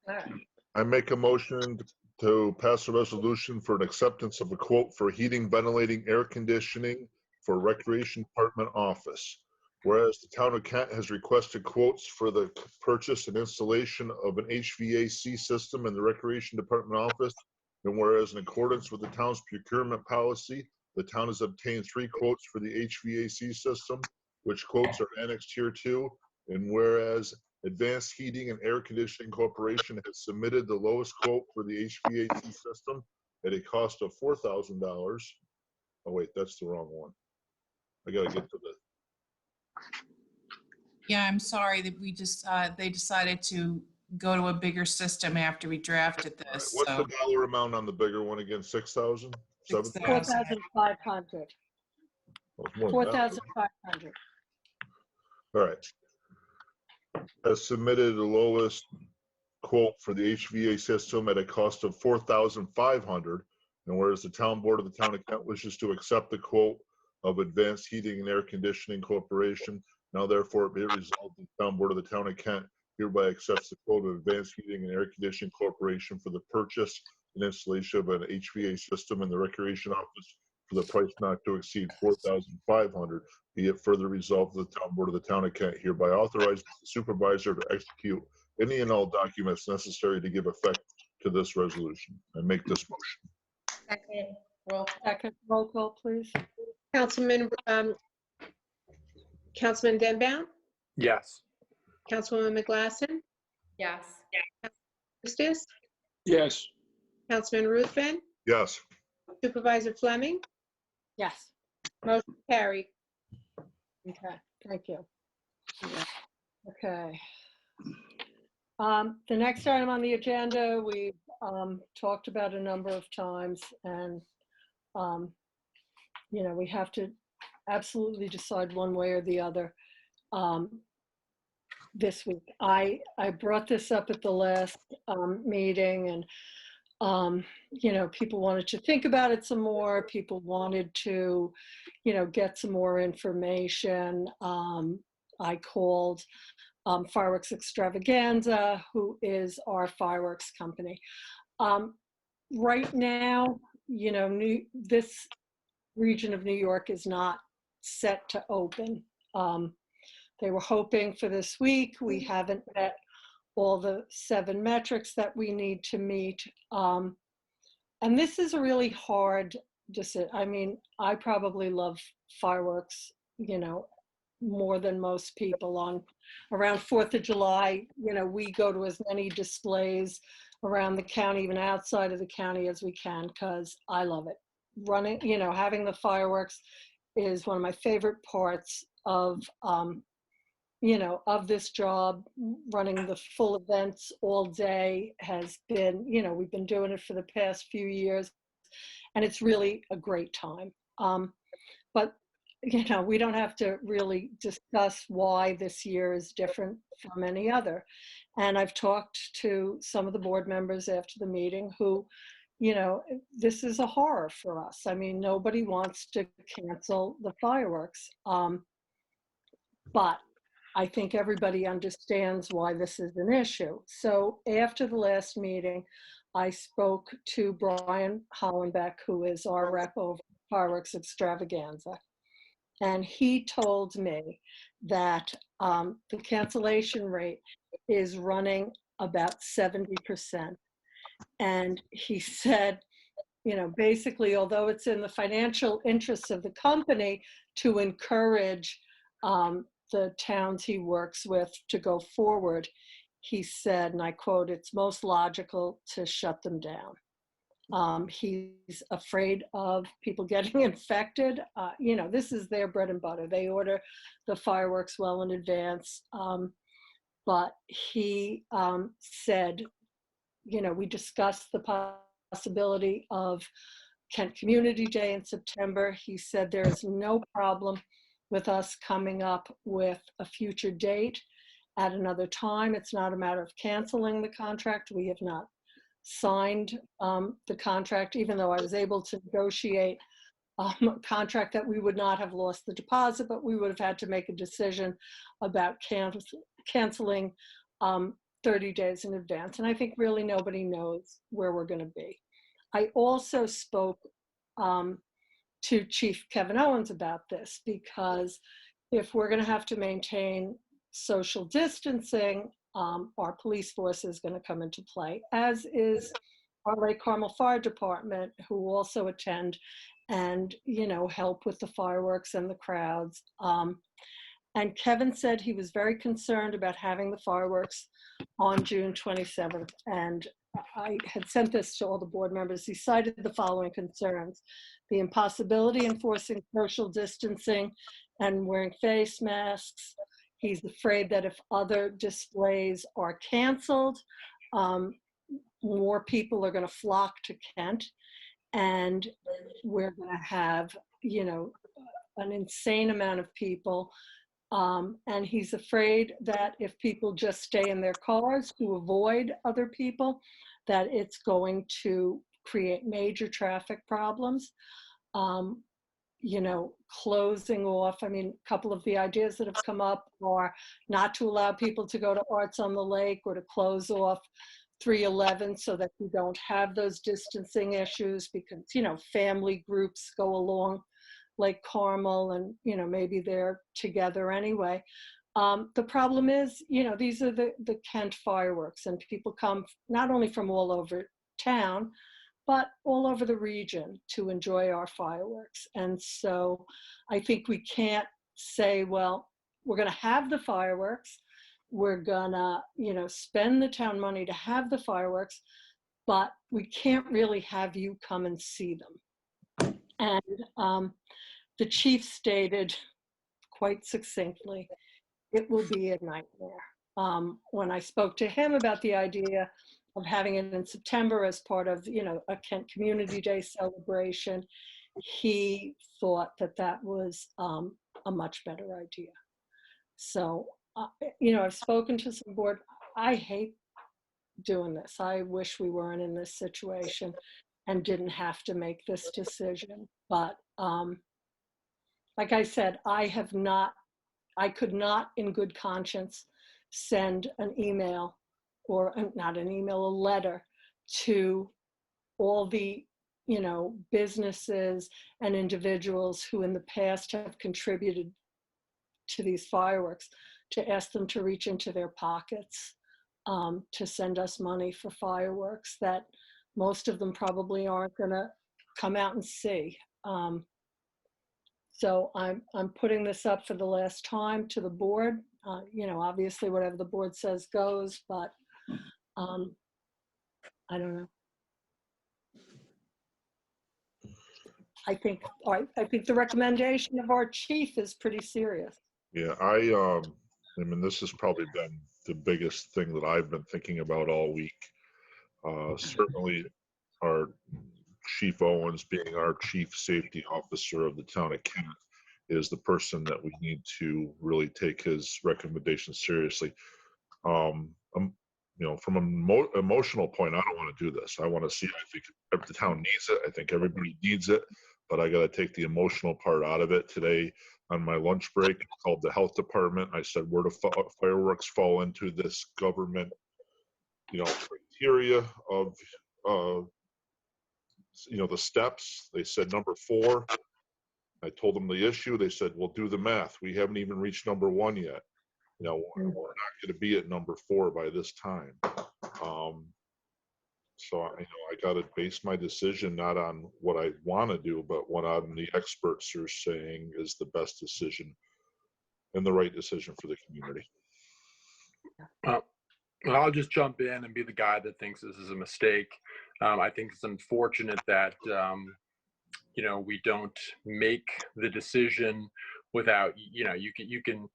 All right. I make a motion to pass a resolution for an acceptance of a quote for heating, ventilating, air conditioning for Recreation Department office. Whereas the town of Kent has requested quotes for the purchase and installation of an HVAC system in the Recreation Department office. And whereas in accordance with the town's procurement policy, the town has obtained 3 quotes for the HVAC system, which quotes are annexed here too. And whereas Advanced Heating and Air Conditioning Corporation has submitted the lowest quote for the HVAC system at a cost of $4,000. Oh wait, that's the wrong one. I gotta get to the, Yeah, I'm sorry that we just, they decided to go to a bigger system after we drafted all right, this, what's so. the dollar amount on the bigger one again? 6,000? 7,000? 4,500. Oh, it's more than that. 4,500. All right. Has submitted the lowest quote for the HVAC system at a cost of $4,500. And whereas the town board of the town of Kent wishes to accept the quote of Advanced Heating and Air Conditioning Corporation, now therefore be it resolved, the town board of the town of Kent hereby accepts the quote of Advanced Heating and Air Conditioning Corporation for the purchase and installation of an HVAC system in the recreation office for the price not to exceed $4,500. Be it further resolved, the town board of the town of Kent hereby authorizes the supervisor to execute any and all documents necessary to give effect to this resolution. I make this motion. Second, roll. Second, roll call, please. Councilman Denbow, Yes. Councilwoman McGlasson, Yes. Eustace, Yes. Councilman Ruthven, Yes. Supervisor Fleming, Yes. motion carried. Okay, thank you. Okay. The next item on the agenda, we've talked about a number of times, and, you know, we have to absolutely decide one way or the other this week. I brought this up at the last meeting, and You know, people wanted to think about it some more. People wanted to, you know, get some more information. I called Fireworks Extravaganza, who is our fireworks company. Right now, you know, this region of New York is not set to open. They were hoping for this week. We haven't met all the 7 metrics that we need to meet. And this is a really hard decision. I mean, I probably love fireworks, you know, more than most people. On around 4th of July, you know, we go to as many displays around the county, even outside of the county, as we can, because I love it. Running, you know, having the fireworks is one of my favorite parts of, you know, of this job. Running the full events all day has been, you know, we've been doing it for the past few years, and it's really a great time. But, you know, we don't have to really discuss why this year is different from any other. And I've talked to some of the board members after the meeting who, you know, this is a horror for us. I mean, nobody wants to cancel the fireworks. But I think everybody understands why this is an issue. So after the last meeting, I spoke to Brian Hollenbeck, who is our rep over Fireworks Extravaganza. And he told me that the cancellation rate is running about 70%. And he said, you know, basically, although it's in the financial interests of the company to encourage the towns he works with to go forward, he said, and I quote, "It's most logical to shut them down." He's afraid of people getting infected. You know, this is their bread and butter. They order the fireworks well in advance. But he said, you know, we discussed the possibility of Kent Community Day in September. He said there is no problem with us coming up with a future date at another time. It's not a matter of canceling the contract. We have not signed the contract, even though I was able to negotiate a contract that we would not have lost the deposit, but we would have had to make a decision about canceling 30 days in advance. And I think really nobody knows where we're going to be. I also spoke to Chief Kevin Owens about this, because if we're going to have to maintain social distancing, our police force is going to come into play, as is our Lake Carmel Fire Department, who also attend and, you know, help with the fireworks and the crowds. And Kevin said he was very concerned about having the fireworks on June 27th. And I had sent this to all the board members. He cited the following concerns: the impossibility enforcing social distancing and wearing face masks. He's afraid that if other displays are canceled, more people are going to flock to Kent, and we're going to have, you know, an insane amount of people. And he's afraid that if people just stay in their cars to avoid other people, that it's going to create major traffic problems. You know, closing off, I mean, a couple of the ideas that have come up are not to allow people to go to Arts on the Lake, or to close off 311 so that you don't have those distancing issues, because, you know, family groups go along Lake Carmel and, you know, maybe they're together anyway. The problem is, you know, these are the Kent fireworks, and people come not only from all over town, but all over the region to enjoy our fireworks. And so I think we can't say, well, we're going to have the fireworks, we're going to, you know, spend the town money to have the fireworks, but we can't really have you come and see them. And the chief stated quite succinctly, it will be a nightmare. When I spoke to him about the idea of having it in September as part of, you know, a Kent Community Day celebration, he thought that that was a much better idea. So, you know, I've spoken to some board. I hate doing this. I wish we weren't in this situation and didn't have to make this decision. But like I said, I could not in good conscience send an email or not an email, a letter to all the, businesses and individuals who in the past have contributed to these fireworks, to ask them to reach into their pockets to send us money for fireworks that most of them probably aren't going to come out and see. So I'm putting this up for the last time to the board. Obviously whatever the board says goes, but I don't know. I think the recommendation of our chief is pretty serious. Yeah, I mean, this has probably been the biggest thing that I've been thinking about all week. Certainly our Chief Owens, being our chief safety officer of the town of Kent, is the person that we need to really take his recommendations seriously. From an emotional point, I don't want to do this. I want to see, I think the town needs it. I think everybody needs it, but I got to take the emotional part out of it. Today on my lunch break, I called the health department. I said, where do fireworks fall into this government, criteria of, the steps? They said number 4. I told them the issue. They said, well, do the math. We haven't even reached number 1 yet. We're not going to be at number 4 by this time. So I got to base my decision not on what I want to do, but what the experts are saying is the best decision and the right decision for the community. I'll just jump in and be the guy that thinks this is a mistake. I think it's unfortunate that we don't make the decision without you can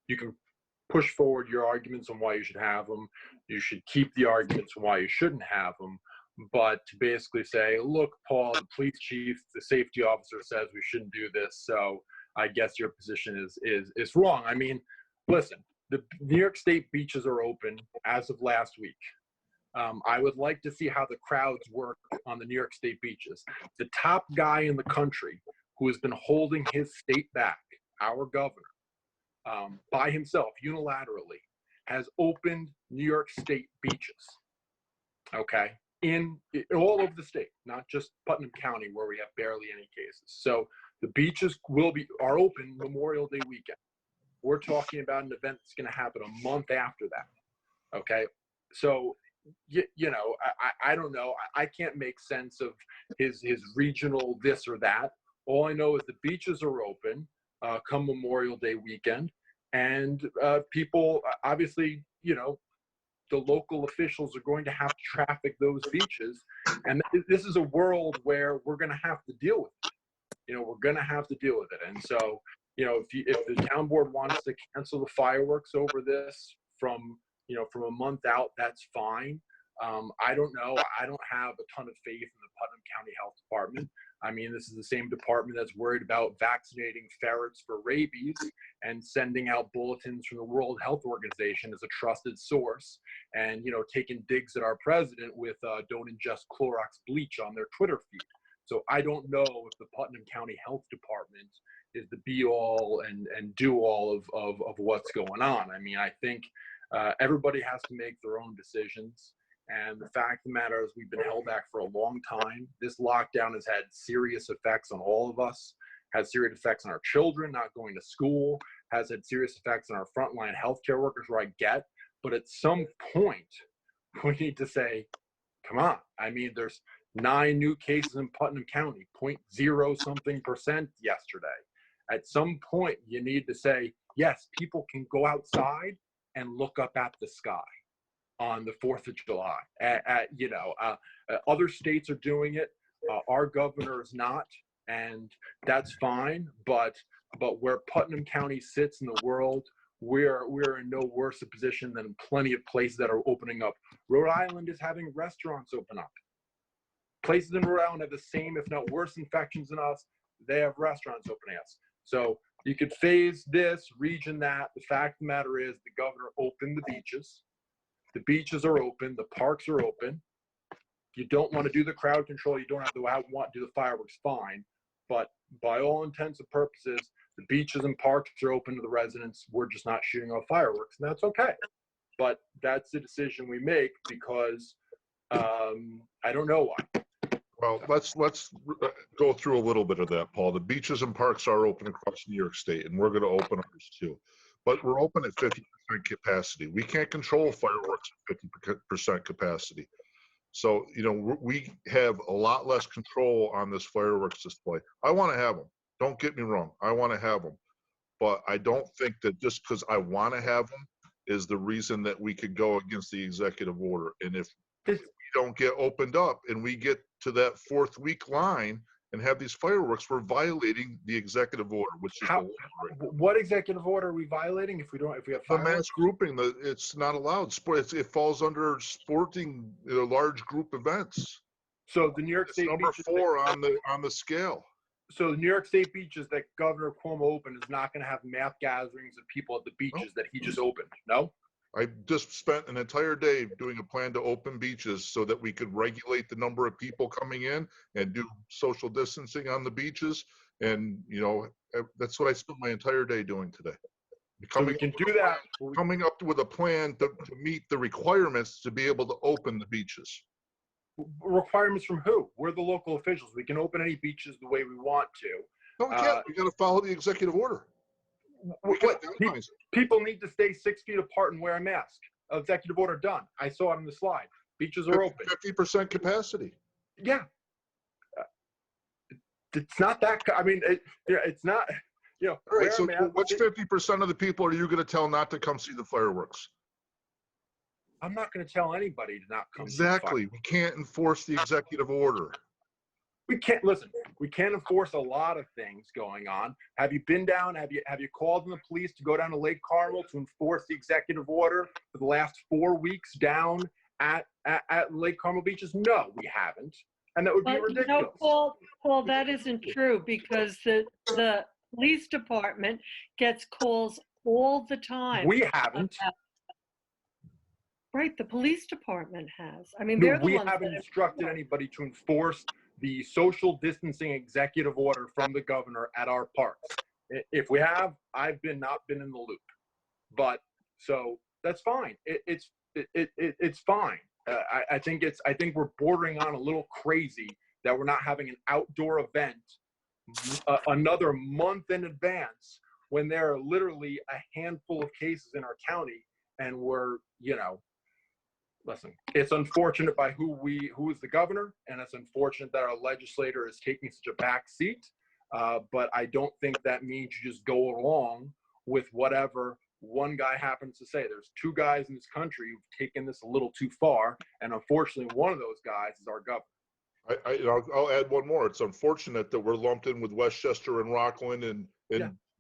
push forward your arguments on why you should have them. You should keep the arguments on why you shouldn't have them. But to basically say, look, Paul, the police chief, the safety officer says we shouldn't do this, so I guess your position is wrong. I mean, listen, the New York State beaches are open as of last week. I would like to see how the crowds work on the New York State beaches. The top guy in the country who has been holding his state back, our governor, by himself, unilaterally, has opened New York State beaches, okay, in all over the state, not just Putnam County where we have barely any cases. So the beaches are open Memorial Day weekend. We're talking about an event that's going to happen a month after that, okay? So, I don't know. I can't make sense of his regional this or that. All I know is the beaches are open come Memorial Day weekend, and people, obviously, the local officials are going to have to traffic those beaches, and this is a world where we're going to have to deal with it. We're going to have to deal with it, and so, if the town board wants to cancel the fireworks over this from a month out, that's fine. I don't know. I don't have a ton of faith in the Putnam County Health Department. I mean, this is the same department that's worried about vaccinating ferrets for rabies and sending out bulletins from the World Health Organization as a trusted source, and taking digs at our president with don't ingest Clorox bleach on their Twitter feed. So I don't know if the Putnam County Health Department is the be all and do all of what's going on. I mean, I think everybody has to make their own decisions. And the fact of the matter is we've been held back for a long time. This lockdown has had serious effects on all of us, has serious effects on our children not going to school, has had serious effects on our frontline healthcare workers, where I get. But at some point, we need to say, come on. I mean, there's 9 new cases in Putnam County, 0.0 something percent yesterday. At some point, you need to say, yes, people can go outside and look up at the sky on the 4th of July. Other states are doing it. Our governor is not, and that's fine. But where Putnam County sits in the world, we're in no worse a position than plenty of places that are opening up. Rhode Island is having restaurants open up. Places in Rhode Island have the same, if not worse, infections than us. They have restaurants opening us. So you could phase this, region that. The fact of the matter is the governor opened the beaches. The beaches are open, the parks are open. You don't want to do the crowd control, you don't have to want to do the fireworks, fine. But by all intents and purposes, the beaches and parks are open to the residents. We're just not shooting off fireworks, and that's okay. But that's the decision we make because I don't know why. Well, let's go through a little bit of that, Paul. The beaches and parks are open across New York State, and we're going to open ours too. But we're open at 50% capacity. We can't control fireworks at 50% capacity. So, you know, we have a lot less control on this fireworks display. I want to have them. Don't get me wrong. I want to have them. But I don't think that just because I want to have them is the reason that we could go against the executive order. And if we don't get opened up and we get to that 4th week line and have these fireworks, we're violating the executive order, which is the law right now. What executive order are we violating if we have The fireworks? mass grouping, it's not allowed. It falls under sporting, large group events. So the New York It's State number beaches 4 on the scale. So the New York State beaches that Governor Cuomo opened is not going to have mass gatherings of people at the beaches that he just opened. No. I just spent an entire day doing a plan to open beaches so that we could regulate the number of people coming in and do social distancing on the beaches. And, you know, that's what I spent my entire day doing today. So we can do that. Coming up with a plan to meet the requirements to be able to open the beaches. Requirements from who? We're the local officials. We can open any beaches the way we want to. No, we can't. We got to follow the executive order. We got guidelines. People need to stay 6 feet apart and wear a mask. Executive order done. I saw it on the slide. Beaches are open. 50% capacity. Yeah. It's not that. I mean, it's not. You know. All right. wear a So mask. what's 50% of the people are you going to tell not to come see the fireworks? I'm not going to tell anybody to not come. Exactly. We can't enforce the executive order. We can't listen. We can't enforce a lot of things going on. Have you been down? Have you called in the police to go down to Lake Carmel to enforce the executive order for the last 4 weeks down at Lake Carmel beaches? No, we haven't, and that would be But, ridiculous. Paul, that isn't true because the police department gets calls all the time. We haven't. Right, the police department has. I mean, No, they're the we ones haven't that instructed anybody to enforce the social distancing executive order from the governor at our parks. If we have, I've not been in the loop, but so that's fine. It's fine. I think we're bordering on a little crazy that we're not having an outdoor event another month in advance when there are literally a handful of cases in our county, and we're, you know. Listen, it's unfortunate by who is the governor, and it's unfortunate that our legislator is taking such a back seat. But I don't think that means you just go along with whatever one guy happens to say. There's 2 guys in this country who've taken this a little too far, and unfortunately, one of those guys is our governor. I'll add one more. It's unfortunate that we're lumped in with Westchester and Rockland and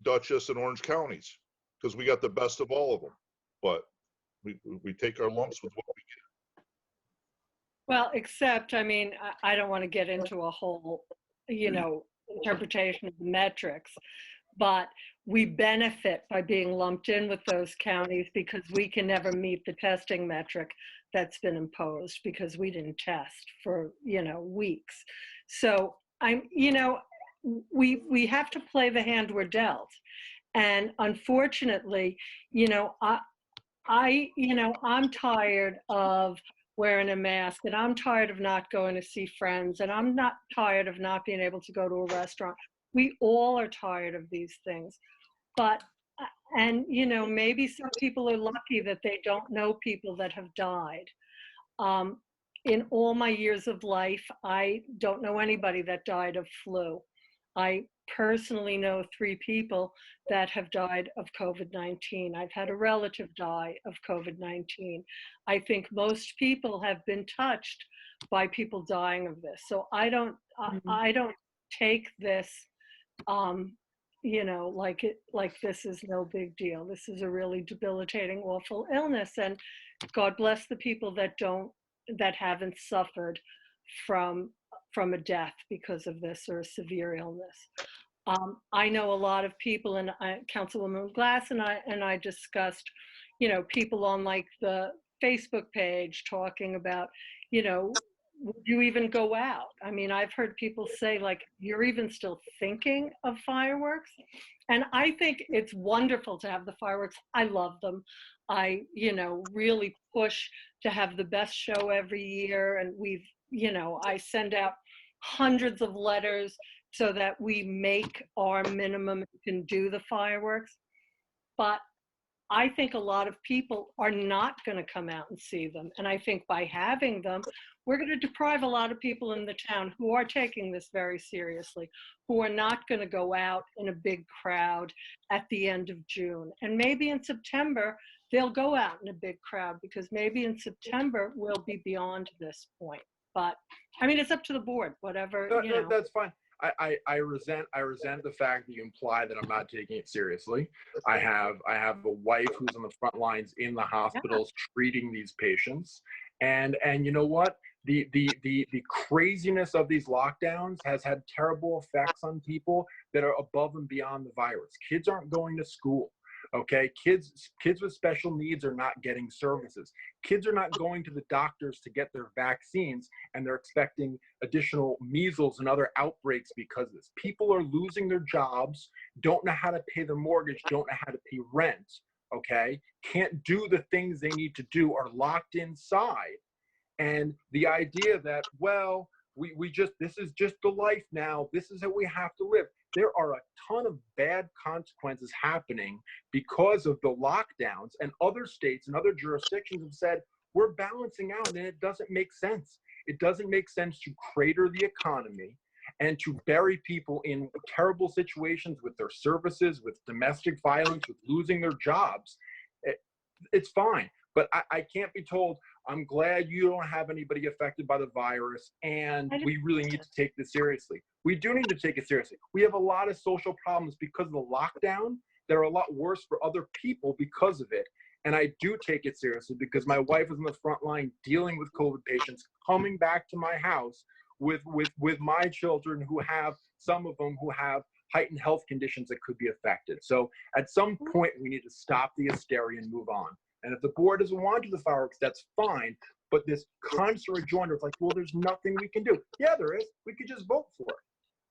Dutchess and Orange counties because we got the best of all of them. But we take our lumps with what we get. Well, except, I mean, I don't want to get into a whole, interpretation of the metrics, but we benefit by being lumped in with those counties because we can never meet the testing metric that's been imposed because we didn't test for, weeks. So we have to play the hand we're dealt. And unfortunately, I'm tired of wearing a mask, and I'm tired of not going to see friends, and I'm not tired of not being able to go to a restaurant. We all are tired of these things. But, maybe some people are lucky that they don't know people that have died. In all my years of life, I don't know anybody that died of flu. I personally know 3 people that have died of COVID-19. I've had a relative die of COVID-19. I think most people have been touched by people dying of this. So I don't take this, like this is no big deal. This is a really debilitating, awful illness. And God bless the people that haven't suffered from a death because of this or a severe illness. I know a lot of people, and Councilwoman Glass and I discussed, people on like the Facebook page talking about, you know, would you even go out? I mean, I've heard people say, like, you're even still thinking of fireworks. And I think it's wonderful to have the fireworks. I love them. I, you know, really push to have the best show every year. And we've, you know, I send out hundreds of letters so that we make our minimum and can do the fireworks. But I think a lot of people are not going to come out and see them. And I think by having them, we're going to deprive a lot of people in the town who are taking this very seriously, who are not going to go out in a big crowd at the end of June. And maybe in September, they'll go out in a big crowd, because maybe in September we'll be beyond this point. But I mean, it's up to the board, whatever, you know. That's fine. I resent the fact that you imply that I'm not taking it seriously. I have a wife who's on the front lines in the hospitals treating these patients. And you know what? The craziness of these lockdowns has had terrible effects on people that are above and beyond the virus. Kids aren't going to school. Okay, kids with special needs are not getting services. Kids are not going to the doctors to get their vaccines, and they're expecting additional measles and other outbreaks because of this. People are losing their jobs, don't know how to pay their mortgage, don't know how to pay rent, okay? Can't do the things they need to do, are locked inside. And the idea that, well, this is just the life now, this is how we have to live. There are a ton of bad consequences happening because of the lockdowns, and other states and other jurisdictions have said, we're balancing out, and it doesn't make sense. It doesn't make sense to crater the economy and to bury people in terrible situations with their services, with domestic violence, with losing their jobs. It's fine, but I can't be told, I'm glad you don't have anybody affected by the virus, and we really need to take this seriously. We do need to take it seriously. We have a lot of social problems because of the lockdown that are a lot worse for other people because of it. And I do take it seriously because my wife is on the front line dealing with COVID patients, coming back to my house with my children who have, some of them who have heightened health conditions that could be affected. So at some point, we need to stop the hysteria and move on. And if the board doesn't want to do the fireworks, that's fine. But this constant rejoinder of like, well, there's nothing we can do. Yeah, there is. We could just vote for it.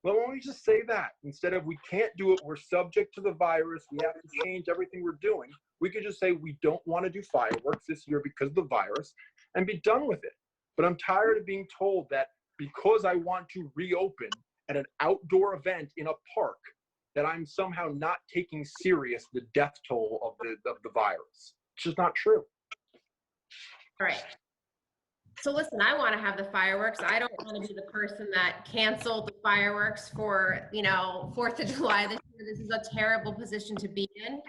Well, why don't we just say that? Instead of we can't do it, we're subject to the virus, we have to change everything we're doing. We could just say we don't want to do fireworks this year because of the virus and be done with it. But I'm tired of being told that because I want to reopen at an outdoor event in a park, that I'm somehow not taking serious the death toll of the virus. It's just not true. All right. So listen, I want to have the fireworks. I don't want to be the person that canceled the fireworks for, 4th of July this year. This is a terrible position to be in.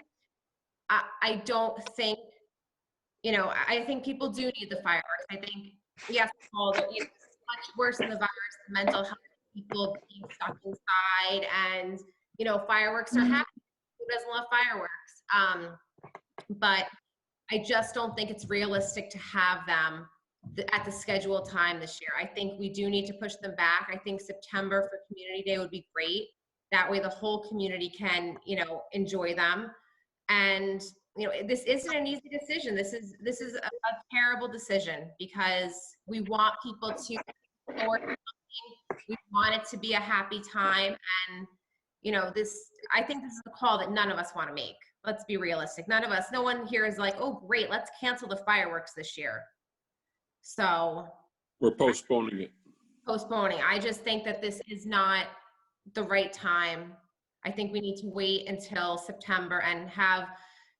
I don't think, I think people do need the fireworks. I think, yes, Paul, it's much worse than the virus, the mental health of people being stuck inside, and, fireworks are happening. Who doesn't love fireworks? But I just don't think it's realistic to have them at the scheduled time this year. I think we do need to push them back. I think September for Community Day would be great. That way the whole community can, enjoy them. And, this isn't an easy decision. This is a terrible decision because we want people to support something. We want it to be a happy time. And, I think this is a call that none of us want to make. Let's be realistic. None of us, no one here is like, oh, great, let's cancel the fireworks this year. So we're postponing it. I just think that this is not the right time. I think we need to wait until September and have,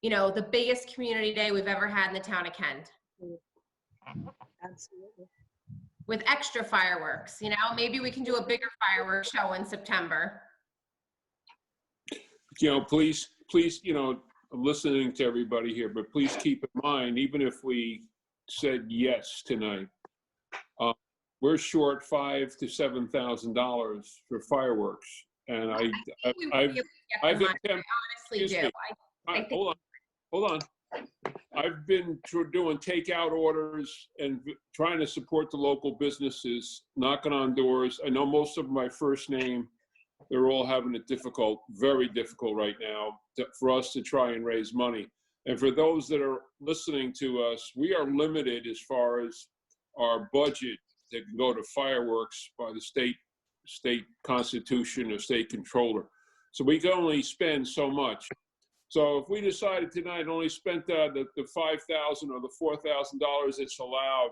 the biggest community day we've ever had in the town of Kent. Absolutely. With extra fireworks, maybe we can do a bigger fireworks show in September. Please, I'm listening to everybody here, but please keep in mind, even if we said yes tonight, we're short $5,000 to $7,000 for fireworks, and I've attempted. Hold on. I've been doing takeout orders and trying to support the local businesses, knocking on doors. I know most of my first name. They're all having it difficult, very difficult right now for us to try and raise money. And for those that are listening to us, we are limited as far as our budget that can go to fireworks by the state constitution or state controller. So we can only spend so much. So if we decided tonight only spent the $5,000 or the $4,000 that's allowed,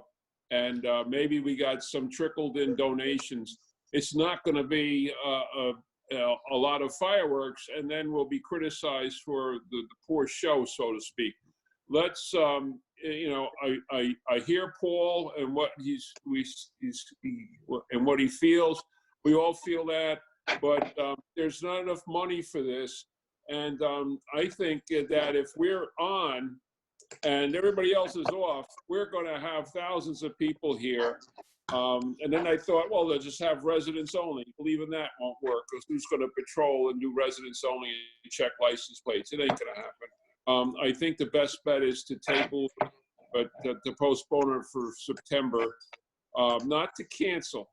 and maybe we got some trickled in donations, it's not going to be a lot of fireworks, and then we'll be criticized for the poor show, so to speak. Let's, you know, I hear Paul and what and what he feels. We all feel that, but there's not enough money for this. And I think that if we're on and everybody else is off, we're going to have thousands of people here. And then I thought, well, they'll just have residents only. Believing that won't work, because who's going to patrol and do residents only and check license plates? It ain't going to happen. I think the best bet is to table, but to postpone it for September, not to cancel.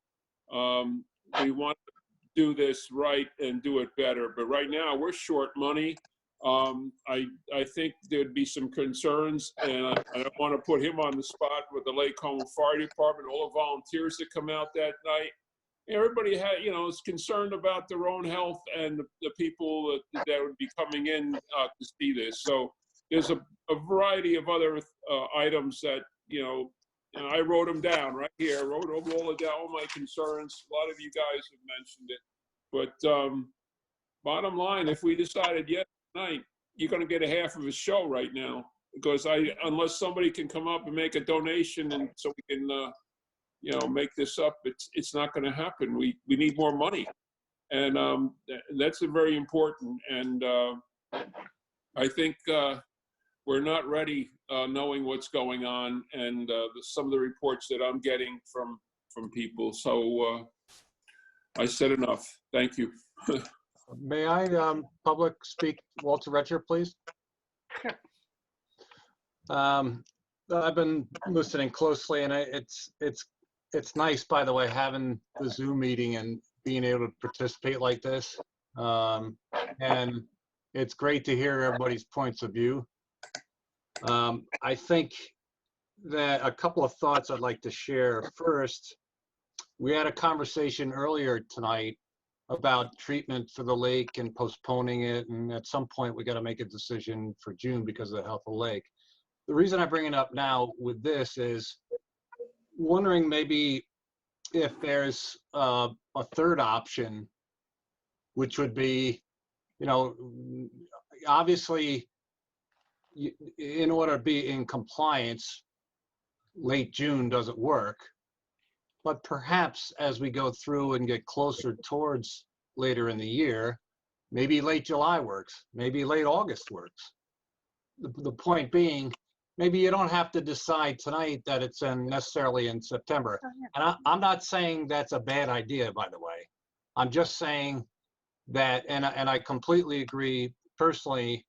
We want to do this right and do it better, but right now we're short money. I think there'd be some concerns, and I don't want to put him on the spot with the Lake Como Fire Department, all the volunteers that come out that night. Everybody is concerned about their own health and the people that would be coming in to see this. So there's a variety of other items that, I wrote them down right here, wrote all it down, all my concerns. A lot of you guys have mentioned it. But bottom line, if we decided yes tonight, you're going to get a half of a show right now, because unless somebody can come up and make a donation and so we can make this up, it's not going to happen. We need more money, and that's very important. And I think we're not ready, knowing what's going on, and some of the reports that I'm getting from people. So I said enough. Thank you. May I public speak, Walter Retcher, please? Sure. I've been listening closely, and it's nice, by the way, having the Zoom meeting and being able to participate like this. And it's great to hear everybody's points of view. I think that a couple of thoughts I'd like to share. First, we had a conversation earlier tonight about treatment for the lake and postponing it, and at some point we got to make a decision for June because of the health of the lake. The reason I bring it up now with this is wondering maybe if there's a third option, which would be, obviously, in order to be in compliance, late June doesn't work. But perhaps as we go through and get closer towards later in the year, maybe late July works, maybe late August works. The point being, maybe you don't have to decide tonight that it's necessarily in September. And I'm not saying that's a bad idea, by the way. I'm just saying that, and I completely agree personally,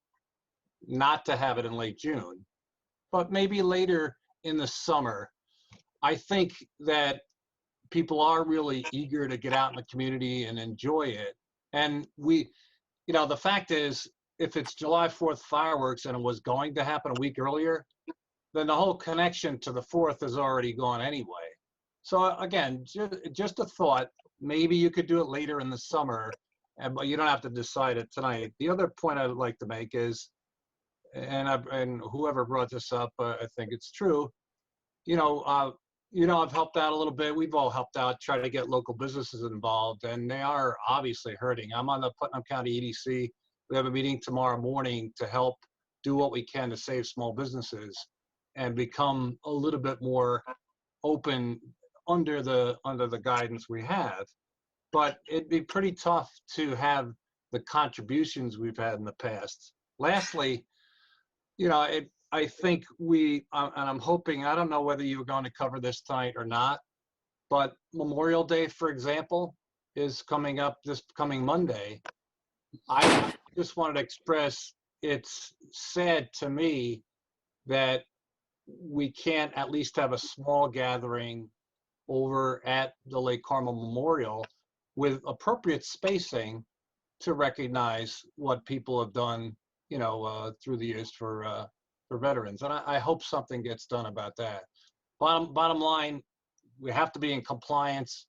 not to have it in late June, but maybe later in the summer. I think that people are really eager to get out in the community and enjoy it. And the fact is, if it's July 4th fireworks and it was going to happen a week earlier, then the whole connection to the 4th is already gone anyway. So again, just a thought, maybe you could do it later in the summer, but you don't have to decide it tonight. The other point I would like to make is, and whoever brought this up, I think it's true, I've helped out a little bit. We've all helped out, try to get local businesses involved, and they are obviously hurting. I'm on the Putnam County EDC. We have a meeting tomorrow morning to help do what we can to save small businesses and become a little bit more open under the guidance we have. But it'd be pretty tough to have the contributions we've had in the past. Lastly, I think and I'm hoping, I don't know whether you were going to cover this tonight or not, but Memorial Day, for example, is coming up this coming Monday. I just wanted to express, it's sad to me that we can't at least have a small gathering over at the Lake Carmel Memorial with appropriate spacing to recognize what people have done, through the years for for veterans. And I hope something gets done about that. Bottom line, we have to be in compliance,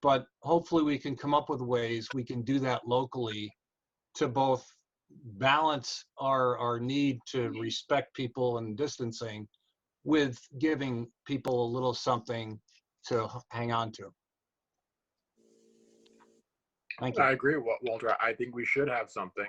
but hopefully we can come up with ways we can do that locally to both balance our need to respect people and distancing with giving people a little something to hang on to. Thank you. I agree, Walter. I think we should have something.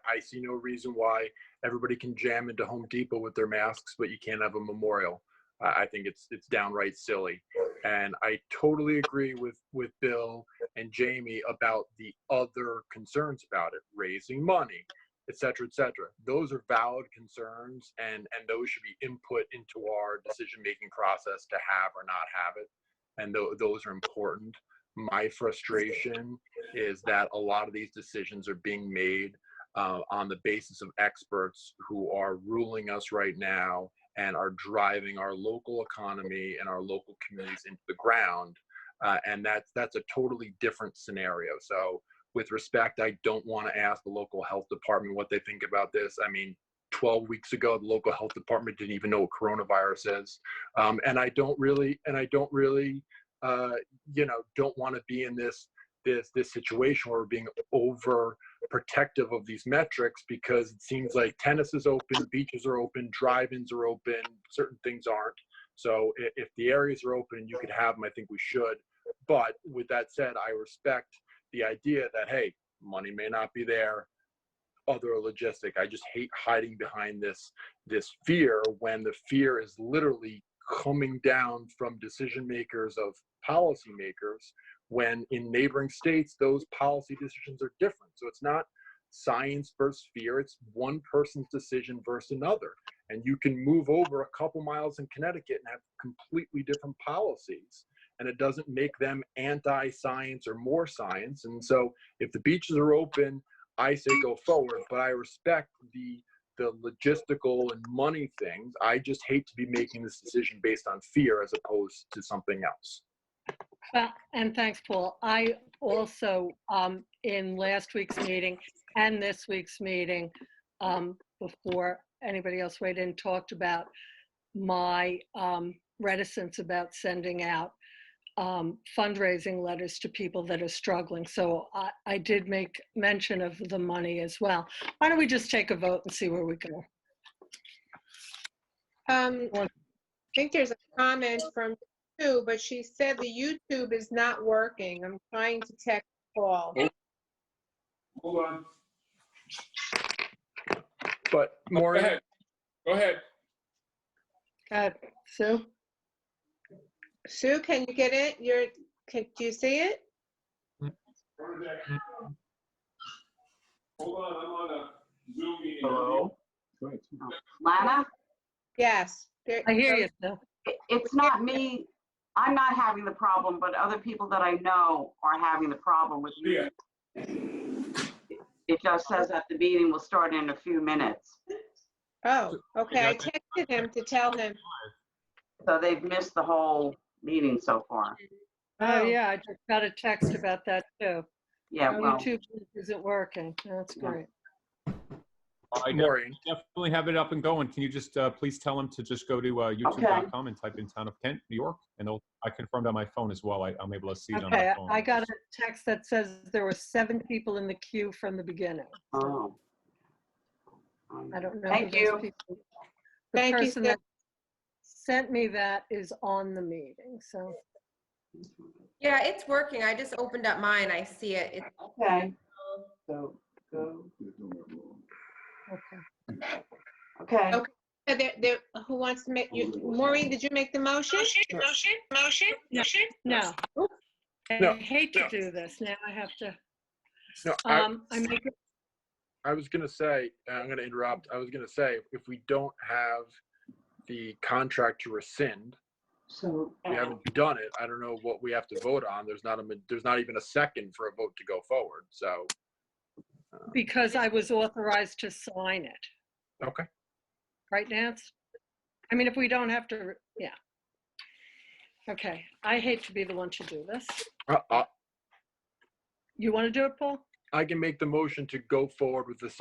I see no reason why everybody can jam into Home Depot with their masks, but you can't have a memorial. I think it's downright silly. And I totally agree with Bill and Jamie about the other concerns about it, raising money, et cetera, et cetera. Those are valid concerns, and those should be input into our decision-making process to have or not have it. And those are important. My frustration is that a lot of these decisions are being made on the basis of experts who are ruling us right now and are driving our local economy and our local communities into the ground. And that's a totally different scenario. So with respect, I don't want to ask the local health department what they think about this. I mean, 12 weeks ago, the local health department didn't even know what coronavirus is. And I don't really, don't want to be in this situation where we're being over protective of these metrics, because it seems like tennis is open, beaches are open, drive-ins are open, certain things aren't. So if the areas are open, you could have them, I think we should. But with that said, I respect the idea that, hey, money may not be there, other logistic. I just hate hiding behind this fear when the fear is literally coming down from decision makers of policy makers, when in neighboring states, those policy decisions are different. So it's not science versus fear, it's one person's decision versus another. And you can move over a couple miles in Connecticut and have completely different policies. And it doesn't make them anti-science or more science. And so if the beaches are open, I say go forward, but I respect the logistical and money things. I just hate to be making this decision based on fear as opposed to something else. Well, and thanks, Paul. I also, in last week's meeting and this week's meeting, before anybody else weighed in, talked about my reticence about sending out fundraising letters to people that are struggling. So I did make mention of the money as well. Why don't we just take a vote and see where we go? I think there's a comment from Sue, but she said the YouTube is not working. I'm trying to text Paul. Hold on. But Go Maureen, ahead. Go ahead. Good. Sue? Sue, can you get it? Do you see it? Hold on, I'm on a Zoom meeting. Hello? Lana, Yes. I hear you, Sue. it's not me. I'm not having the problem, but other people that I know are having the problem with me. Yeah. It just says that the meeting will start in a few minutes. Oh, okay. I texted him to tell him. So they've missed the whole meeting so far. Oh, yeah, I just got a text about that too. Yeah, well, YouTube isn't working. That's great. I Maureen, definitely have it up and going. Can you just please tell them to just go to youtube.com and type in Town of Kent, New York, and I confirmed on my phone as well. I'm able to see it on my Okay, phone. I got a text that says there were 7 people in the queue from the beginning. oh. I don't know. Thank who you. those people. The Thank you, person Sue. that sent me that is on the meeting, so. Yeah, it's working. I just opened up mine. I see it. It's Okay. So go. Okay. Okay. Okay. Who wants to make you? Maureen, did you make the motion? No. No, I hate to no. do this. Now I have to, no, I make, I was going to say, I'm going to interrupt. I was going to say, if we don't have the contract to rescind, So. we haven't done it. I don't know what we have to vote on. There's not even a second for a vote to go forward. So, because I was authorized to sign it. okay. Right, Nance? I mean, if we don't have to, yeah. Okay, I hate to be the one to do this. You want to do it, Paul? I can make the motion to go forward with this.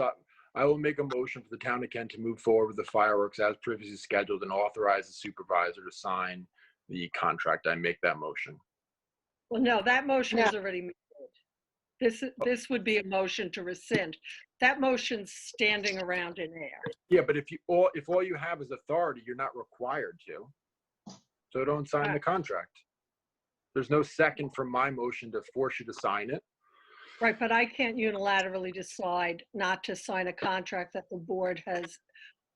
I will make a motion for the town of Kent to move forward with the fireworks as previously scheduled and authorize the supervisor to sign the contract. I make that motion. Well, no, that motion No. is already made. This would be a motion to rescind. That motion's standing around in air. Yeah, but if all you have is authority, you're not required to. So don't sign the contract. There's no second for my motion to force you to sign it. Right, but I can't unilaterally decide not to sign a contract that the board has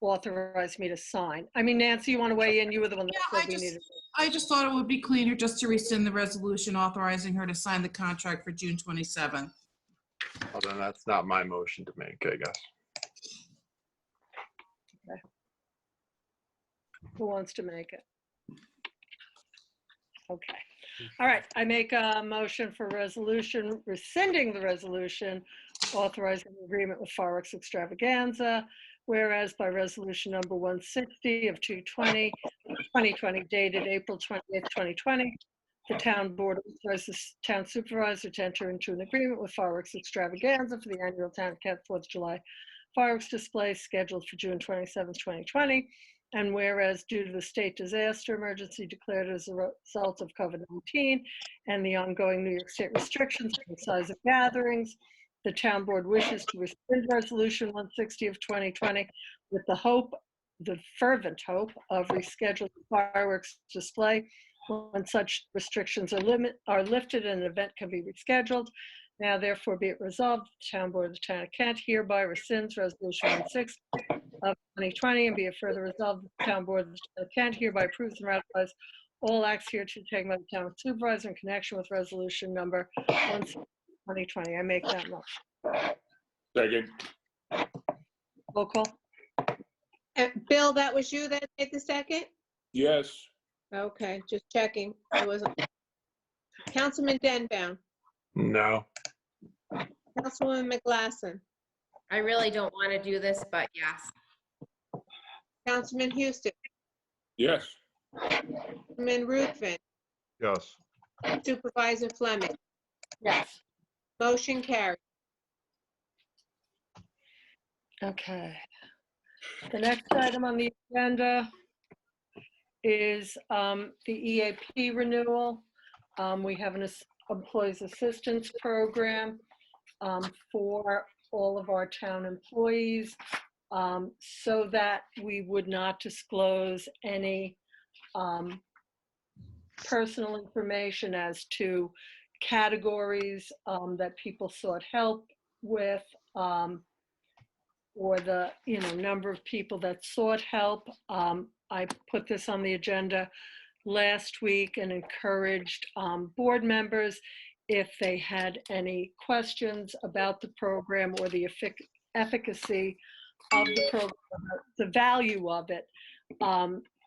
authorized me to sign. I mean, Nancy, you want to weigh in? You were the one that Yeah, said we needed. I just thought it would be cleaner just to rescind the resolution authorizing her to sign the contract for June 27th. Well, then that's not my motion to make, I guess. Who wants to make it? Okay. All right, I make a motion for resolution, rescinding the resolution, authorizing the agreement with Fireworks Extravaganza, whereas by resolution number 160 of 2020, dated April 20th, 2020, the town board authorizes town supervisor to enter into an agreement with Fireworks Extravaganza for the annual Town of Kent 4th of July fireworks display scheduled for June 27th, 2020. And whereas due to the state disaster emergency declared as a result of COVID-19 and the ongoing New York State restrictions on the size of gatherings, the town board wishes to rescind resolution 160 of 2020 with the fervent hope of rescheduling the fireworks display when such restrictions are lifted and an event can be rescheduled. Now therefore be it resolved, the town board of the town of Kent hereby rescinds resolution 160 of 2020, and be it further resolved, the town board of the town of Kent hereby approves and ratifies all acts hereto taken by the town supervisor in connection with resolution number 2020. I make that motion. Second. Roll call. Bill, that was you that did the second? Yes. Okay, just checking. I wasn't. Councilman Denbound, No. Councilwoman McGlasson, I really don't want to do this, but yes. Councilman Houston, Yes. Councilman Ruthven, Yes. Supervisor Fleming. Yes. Motion carried. Okay. The next item on the agenda is the EAP renewal. We have an employees assistance program for all of our town employees so that we would not disclose any personal information as to categories that people sought help with, or the number of people that sought help. I put this on the agenda last week and encouraged board members, if they had any questions about the program or the efficacy of the program, the value of it,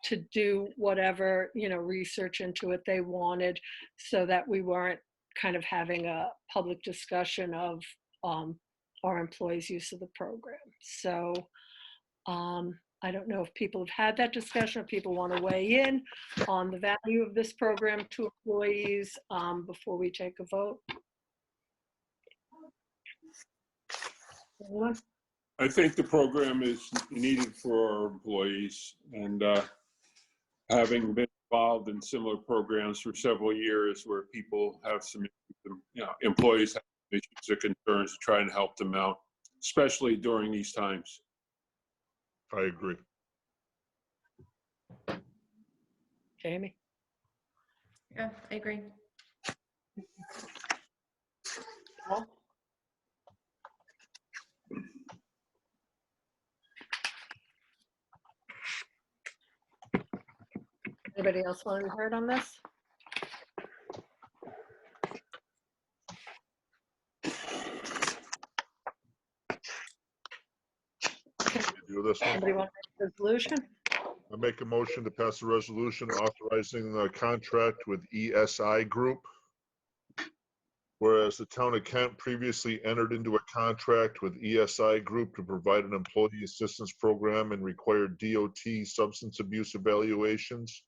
to do whatever research into it they wanted, so that we weren't kind of having a public discussion of our employees' use of the program. So I don't know if people have had that discussion, or people want to weigh in on the value of this program to employees before we take a vote. Anyone? I think the program is needed for our employees, and having been involved in similar programs for several years where people have some, employees have issues or concerns, to try and help them out, especially during these times. I agree. Jamie? Yeah, I agree. Paul? Anybody else want to be heard on this? Do this one. Somebody want to make a resolution? I make a motion to pass a resolution authorizing the contract with ESI Group. Whereas the town of Kent previously entered into a contract with ESI Group to provide an employee assistance program and required DOT substance abuse evaluations.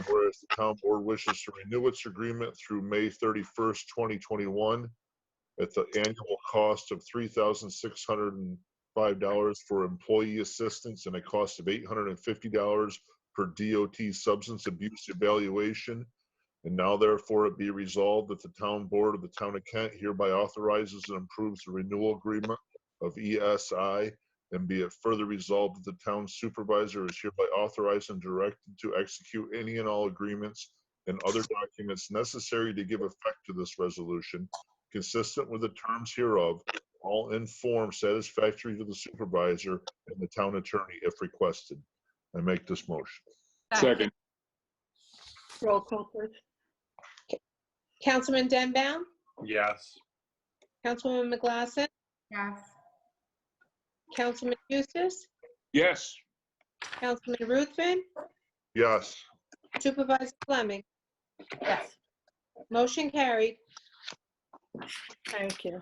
Whereas the town board wishes to renew its agreement through May 31st, 2021 at the annual cost of $3,600 $5 for employee assistance and a cost of $850 per DOT substance abuse evaluation. And now therefore it be resolved that the town board of the town of Kent hereby authorizes and approves the renewal agreement of ESI. And be it further resolved that the town supervisor is hereby authorized and directed to execute any and all agreements and other documents necessary to give effect to this resolution, consistent with the terms hereof, all in form satisfactory to the supervisor and the town attorney if requested. I make this motion. Second. Roll call, please. Councilman Denbaum, Yes. Councilwoman McGlasson, Yes. Councilman Eustace, Yes. Councilman Ruthven, Yes. Supervisor Fleming. Yes. Motion carried. Thank you.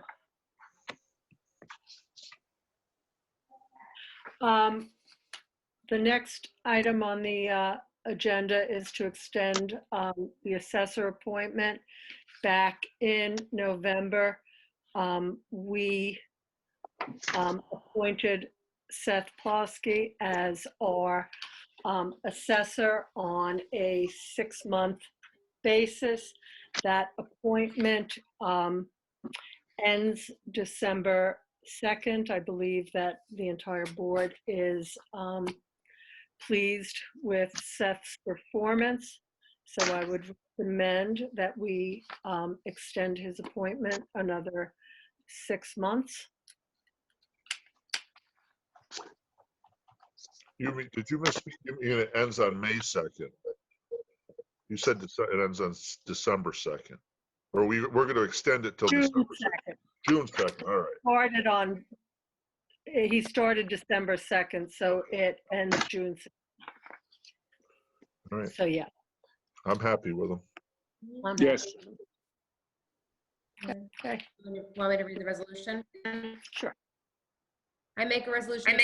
The next item on the agenda is to extend the assessor appointment. Back in November, we appointed Seth Plosky as our assessor on a 6-month basis. That appointment ends December 2nd. I believe that the entire board is pleased with Seth's performance. So I would recommend that we extend his appointment another 6 months. Did you misspeak? You mean it ends on May 2nd? You said it ends on December 2nd. Or we're going to extend it till June December 2nd. June 2nd, all right. He started December 2nd, so it ends June 2nd. All right, So yeah. I'm happy with them. I'm Yes. happy with it. Okay, Want me to read the resolution? sure. I make a resolution.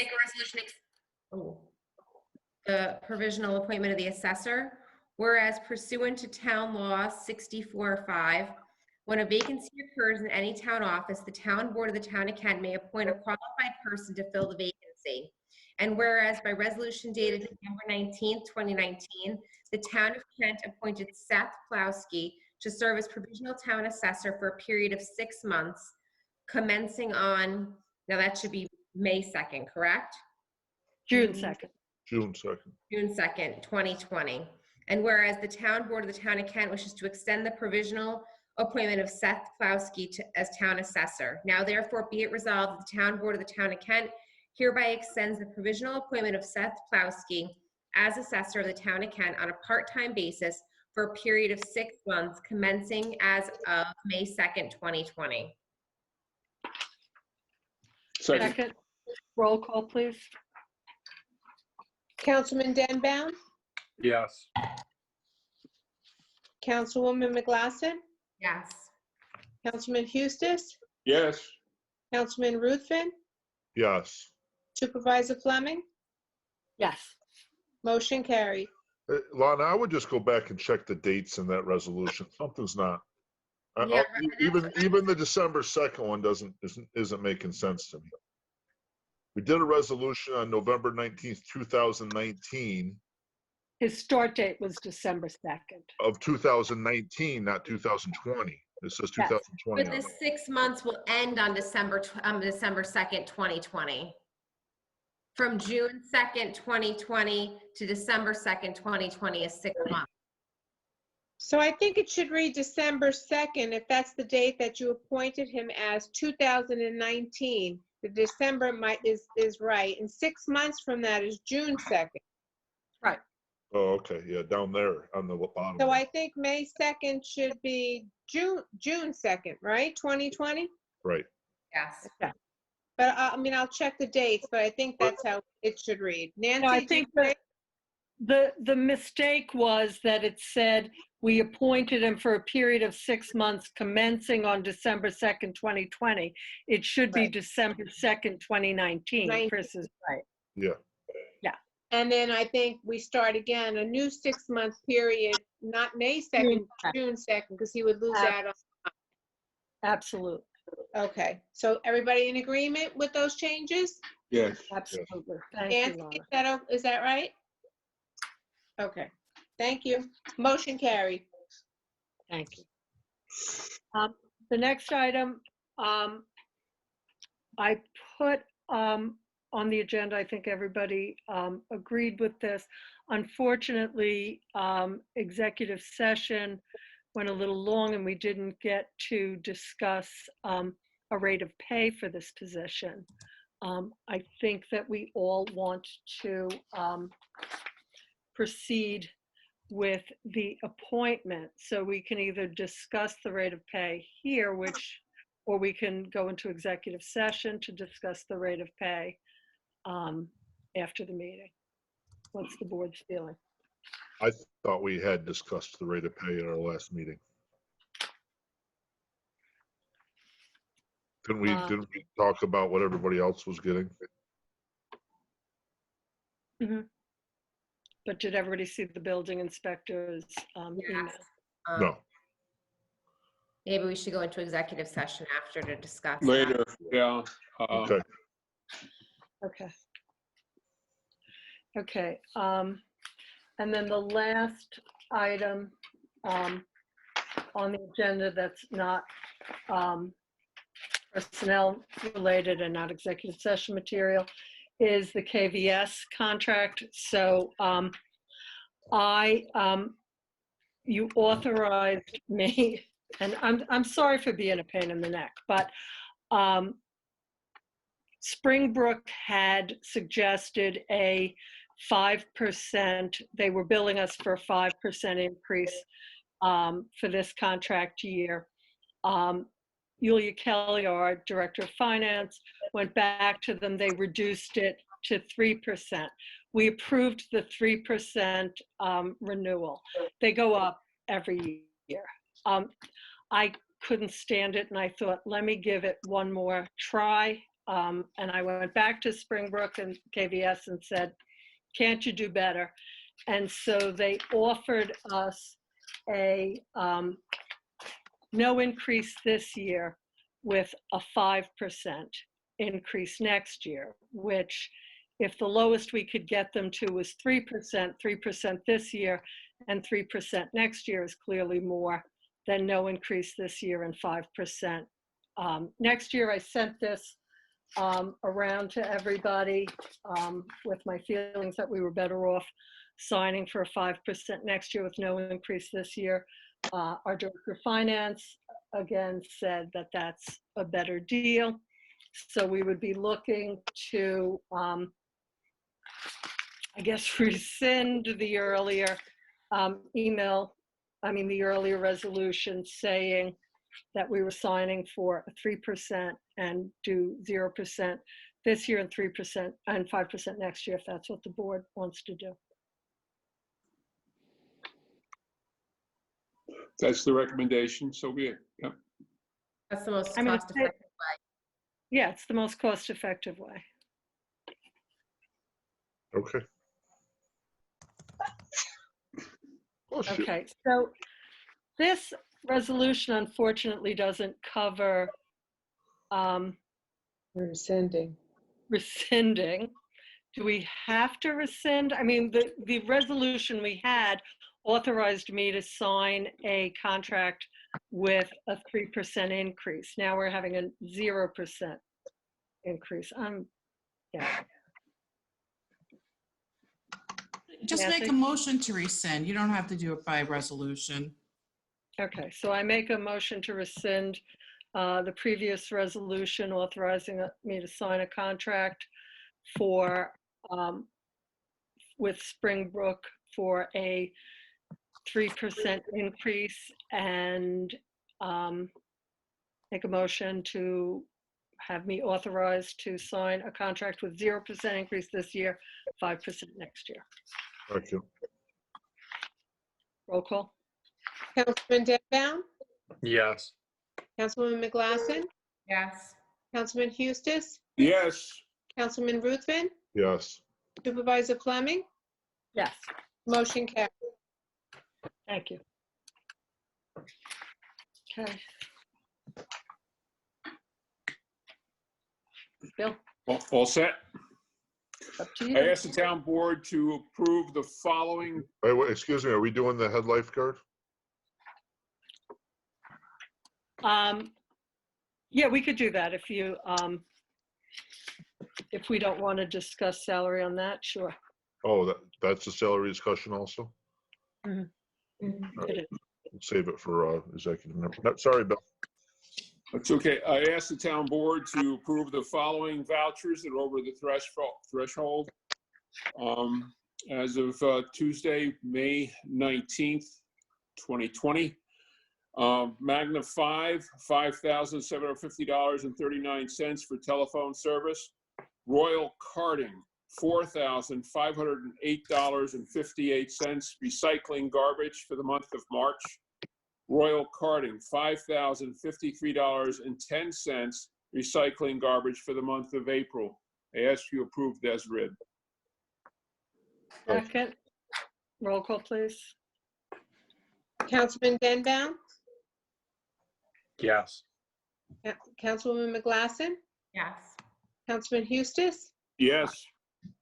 The provisional appointment of the assessor. Whereas pursuant to Town Law 64-5, when a vacancy occurs in any town office, the town board of the town of Kent may appoint a qualified person to fill the vacancy. And whereas by resolution dated November 19th, 2019, the town of Kent appointed Seth Plowski to serve as provisional town assessor for a period of 6 months, commencing on, now that should be May 2nd, correct? June 2nd. June 2nd. June 2nd, 2020. And whereas the town board of the town of Kent wishes to extend the provisional appointment of Seth Plowski as town assessor. Now therefore be it resolved that the town board of the town of Kent hereby extends the provisional appointment of Seth Plowski as assessor of the town of Kent on a part-time basis for a period of 6 months commencing as of May 2nd, 2020. Second. Second, roll call, please. Councilman Denbaum, Yes. Councilwoman McGlasson, Yes. Councilman Eustace, Yes. Councilman Ruthven, Yes. Supervisor Fleming. Yes. Motion carried. Lana, I would just go back and check the dates in that resolution. Something's not. Yeah, Even the December 2nd one isn't making sense to me. We did a resolution on November 19th, 2019 His start date was December 2nd. of 2019, not 2020. It says Yes. 2020. But the 6 months will end on December 2nd, 2020. From June 2nd, 2020 to December 2nd, 2020 is 6 months. So I think it should read December 2nd, if that's the date that you appointed him as 2019. The December is right, and 6 months from that is June 2nd. Oh, okay, yeah, down there on the bottom. So I think May 2nd should be June 2nd, right, 2020? Right. Yes. But I mean, I'll check the dates, but I think that's how it should read. Nancy? No, I do you think agree? the mistake was that it said we appointed him for a period of 6 months commencing on December 2nd, 2020. It should be Right. December 2nd, 2019. Chris is right. Yeah. And then I think we start again, a new 6-month period, not May 2nd, June 2nd, because he would lose out on. Absolutely. Okay, so everybody in agreement with those changes? Yes. Absolutely. Thank you, Nancy, Lana. is that right? Okay, thank you. Motion carried. Thank you. The next item, I put on the agenda, I think everybody agreed with this. Unfortunately, executive session went a little long and we didn't get to discuss a rate of pay for this position. I think that we all want to proceed with the appointment. So we can either discuss the rate of pay here, or we can go into executive session to discuss the rate of pay after the meeting. What's the board's feeling? I thought we had discussed the rate of pay at our last meeting. Didn't we talk about what everybody else was getting? But did everybody see the building inspector's email? Yes. No. Maybe we should go into executive session after to discuss. that. Later, yeah. Okay. Okay. Okay. And then the last item on the agenda that's not personnel related and not executive session material is the KVS contract. So you authorized me, and I'm sorry for being a pain in the neck, but Springbrook had suggested a 5%, they were billing us for a 5% increase for this contract year. Yulia Kelly, our Director of Finance, went back to them. They reduced it to 3%. We approved the 3% renewal. They go up every year. I couldn't stand it, and I thought, let me give it one more try. And I went back to Springbrook and KVS and said, can't you do better? And so they offered us a no increase this year with a 5% increase next year, which if the lowest we could get them to was 3%, 3% this year and 3% next year is clearly more than no increase this year and 5% next year. I sent this around to everybody with my feelings that we were better off signing for a 5% next year with no increase this year. Our Director of Finance again said that that's a better deal. So we would be looking to, I guess, rescind the earlier the earlier resolution saying that we were signing for a 3% and do 0% this year and 3% and 5% next year, if that's what the board wants to do. That's the recommendation, so be it. Yep. That's the most I mean, cost effective way. Yeah, it's the most cost-effective way. Okay. Oh, shit. Okay, so this resolution unfortunately doesn't cover Rescinding. rescinding. Do we have to rescind? I mean, the resolution we had authorized me to sign a contract with a 3% increase. Now we're having a 0% increase. Yeah. Just Nancy? make a motion to rescind. You don't have to do it by resolution. Okay, so I make a motion to rescind the previous resolution authorizing me to sign a contract for, with Springbrook for a 3% increase and make a motion to have me authorized to sign a contract with 0% increase this year, 5% next year. Thank you. Roll call. Councilman Devon, Yes. Councilwoman McGlasson, Yes. Councilman Hustis, Yes, Councilman Ruthven, Yes. Supervisor Fleming, Yes, motion carried. thank you. Okay. Bill? all set? Up to I you. ask the town board to approve the following. Wait, excuse me, are we doing the head lifeguard? Yeah, we could do that if we don't want to discuss salary on that, sure. Oh, that's the salary discussion also? It is. We'll save it for executive. No, sorry, Bill. That's okay. I ask the town board to approve the following vouchers that are over the threshold. As of Tuesday, May 19th, 2020. Magna 5, $5,750.39 for telephone service. Royal Karting, $4,508.58 recycling garbage for the month of March. Royal Karting, $5,053.10 recycling garbage for the month of April. I ask you approve as read. Second, roll call, please. Councilman Denbow, Yes. Councilwoman McGlasson, Yes. Councilman Eustace, Yes.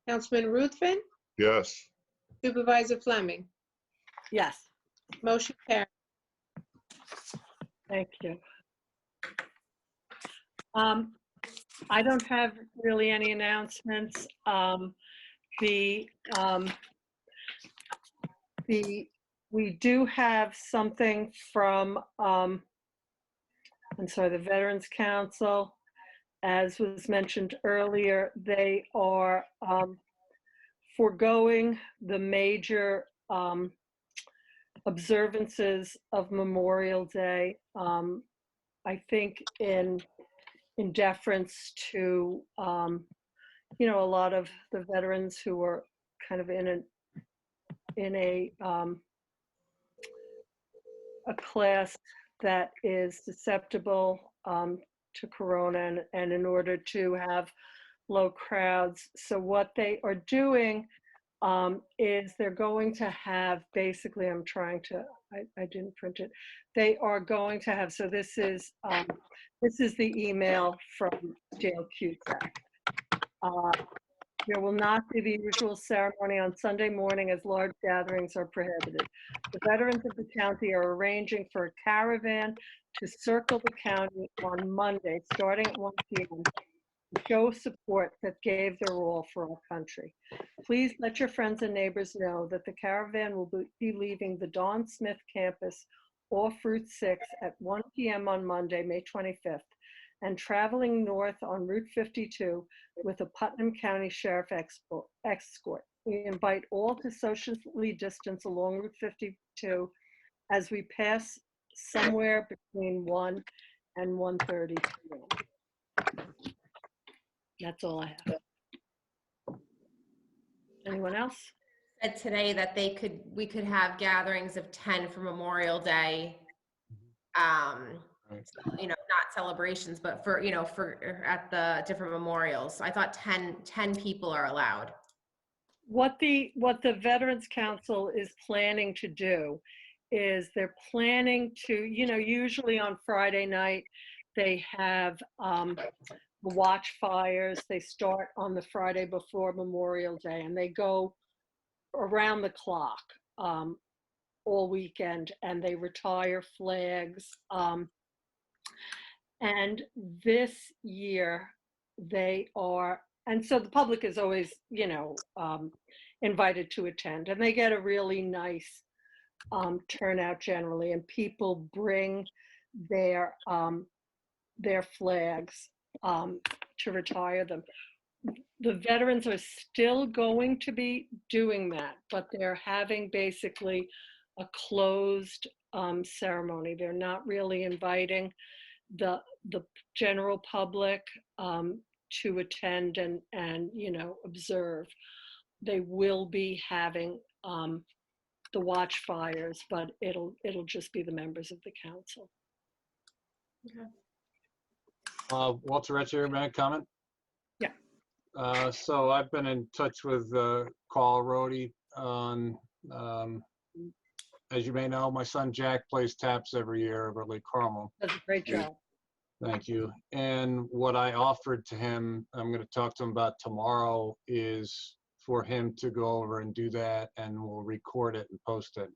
Councilman Ruthven, Yes. Supervisor Fleming. Yes, Motion carries. thank you. I don't have really any announcements. We do have something from, I'm sorry, the Veterans Council. As was mentioned earlier, they are foregoing the major observances of Memorial Day. I think in deference to, a lot of the veterans who are kind of in a class that is susceptible to corona, and in order to have low crowds. So what they are doing is they're going to have, basically, I'm trying to, I didn't print it. They are going to have, so this is the email from Dale Cusack. There will not be the usual ceremony on Sunday morning as large gatherings are prohibited. The veterans of the county are arranging for a caravan to circle the county on Monday, starting at 1 p.m. to show support that gave their all for our country. Please let your friends and neighbors know that the caravan will be leaving the Don Smith campus off Route 6 at 1 p.m. on Monday, May 25th, and traveling north on Route 52 with a Putnam County Sheriff escort. We invite all to socially distance along Route 52 as we pass somewhere between 1 and 1:30 p.m. That's all I have. Anyone else? Said today that we could have gatherings of 10 for Memorial Day. Not celebrations, but for at the different memorials. I thought 10 people are allowed. What the Veterans Council is planning to do is they're planning to, usually on Friday night, they have the watch fires. They start on the Friday before Memorial Day, and they go around the clock all weekend, and they retire flags. And this year they are, and so the public is always, invited to attend, and they get a really nice turnout generally, and people bring their flags to retire them. The veterans are still going to be doing that, but they're having basically a closed ceremony. They're not really inviting the general public to attend and observe. They will be having the watch fires, but it'll just be the members of the council. Okay. Walter Retcher, may I comment? Yeah. So I've been in touch with Carl Rody on, as you may know, my son Jack plays taps every year over at Lake Carmel. Does a great job. Thank you. And what I offered to him, I'm going to talk to him about tomorrow, is for him to go over and do that, and we'll record it and post it.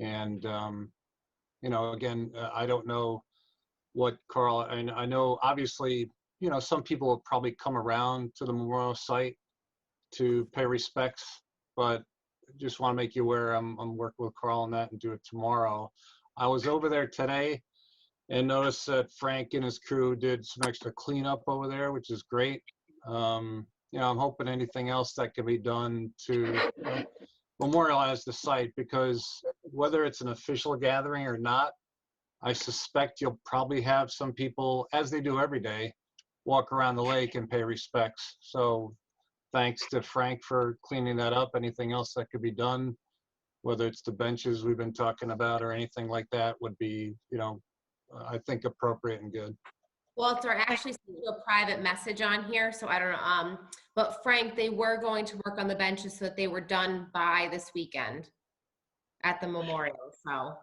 And, again, I don't know what Carl, and I know obviously, some people will probably come around to the memorial site to pay respects, but just want to make you aware I'm working with Carl on that and do it tomorrow. I was over there today and noticed that Frank and his crew did some extra cleanup over there, which is great. I'm hoping anything else that can be done to memorialize the site, because whether it's an official gathering or not, I suspect you'll probably have some people, as they do every day, walk around the lake and pay respects. So thanks to Frank for cleaning that up. Anything else that could be done, whether it's the benches we've been talking about or anything like that, would be, I think appropriate and good. Walter, I actually sent you a private message on here, so I don't know. But Frank, they were going to work on the benches so that they were done by this weekend at the memorial, so.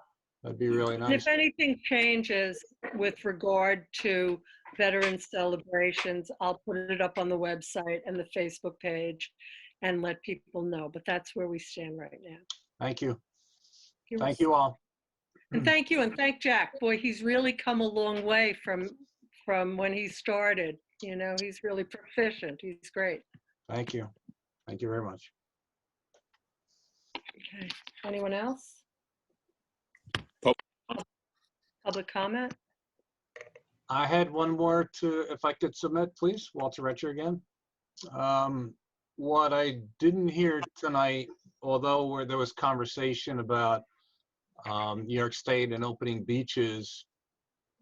That'd be really nice. If anything changes with regard to veterans celebrations, I'll put it up on the website and the Facebook page and let people know. But that's where we stand right now. Thank you. Thank you all. And thank you, and thank Jack. Boy, he's really come a long way from when he started. He's really proficient. He's great. Thank you. Thank you very much. Okay. Anyone else? Public comment? I had one more if I could submit, please. Walter Retcher again. What I didn't hear tonight, although where there was conversation about New York State and opening beaches,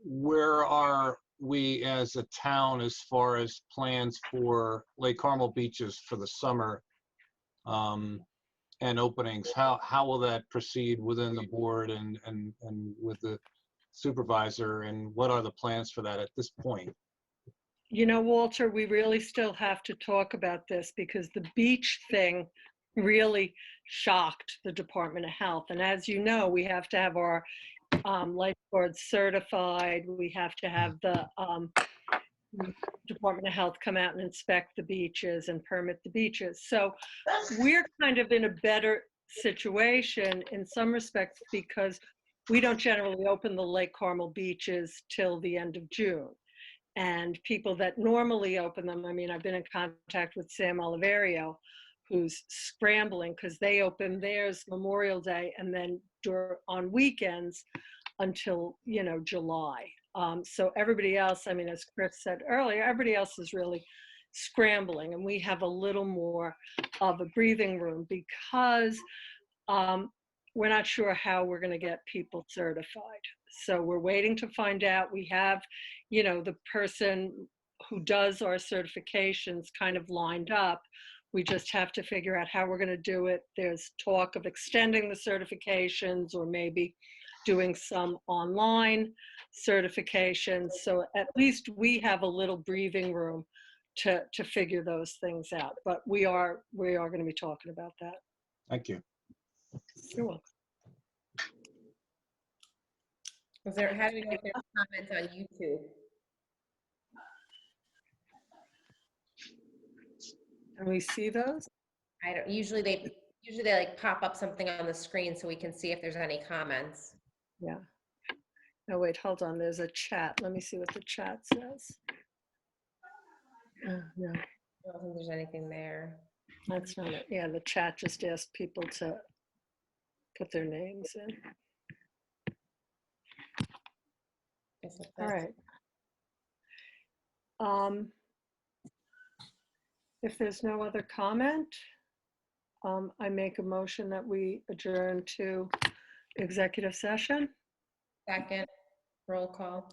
where are we as a town as far as plans for Lake Carmel beaches for the summer and openings? How will that proceed within the board and with the supervisor, and what are the plans for that at this point? Walter, we really still have to talk about this because the beach thing really shocked the Department of Health. And as you know, we have to have our lifeguards certified. We have to have the Department of Health come out and inspect the beaches and permit the beaches. So we're kind of in a better situation in some respects because we don't generally open the Lake Carmel beaches till the end of June. And people that normally open them, I've been in contact with Sam Oliverio, who's scrambling because they open theirs Memorial Day and then on weekends until, July. So everybody else, as Chris said earlier, everybody else is really scrambling, and we have a little more of a breathing room because we're not sure how we're going to get people certified. So we're waiting to find out. We have, the person who does our certifications kind of lined up. We just have to figure out how we're going to do it. There's talk of extending the certifications or maybe doing some online certifications. So at least we have a little breathing room to figure those things out. But we are going to be talking about that. Thank you. You're welcome. How do we get their comments on YouTube? Can we see those? I don't, usually they like pop up something on the screen so we can see if there's any comments. Yeah. No, wait, hold on. There's a chat. Let me see what the chat says. No, I don't think there's anything there. that's not it. Yeah, the chat just asked people to put their names in. All right. If there's no other comment, I make a motion that we adjourn to executive session. Second, roll call.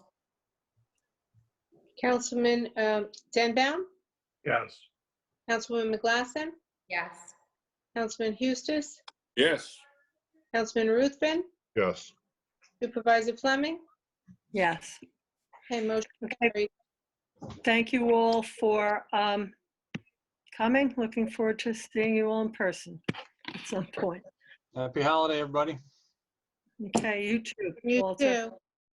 Councilman Denbaum, Yes. Councilwoman McGlasson, Yes. Councilman Eustace, Yes. Councilman Ruthven, Yes. Supervisor Fleming. Yes. Okay, motion Okay. carried. Thank you all for coming. Looking forward to seeing you all in person at some point. Happy holiday, everybody. Okay, you too. You Walter. too.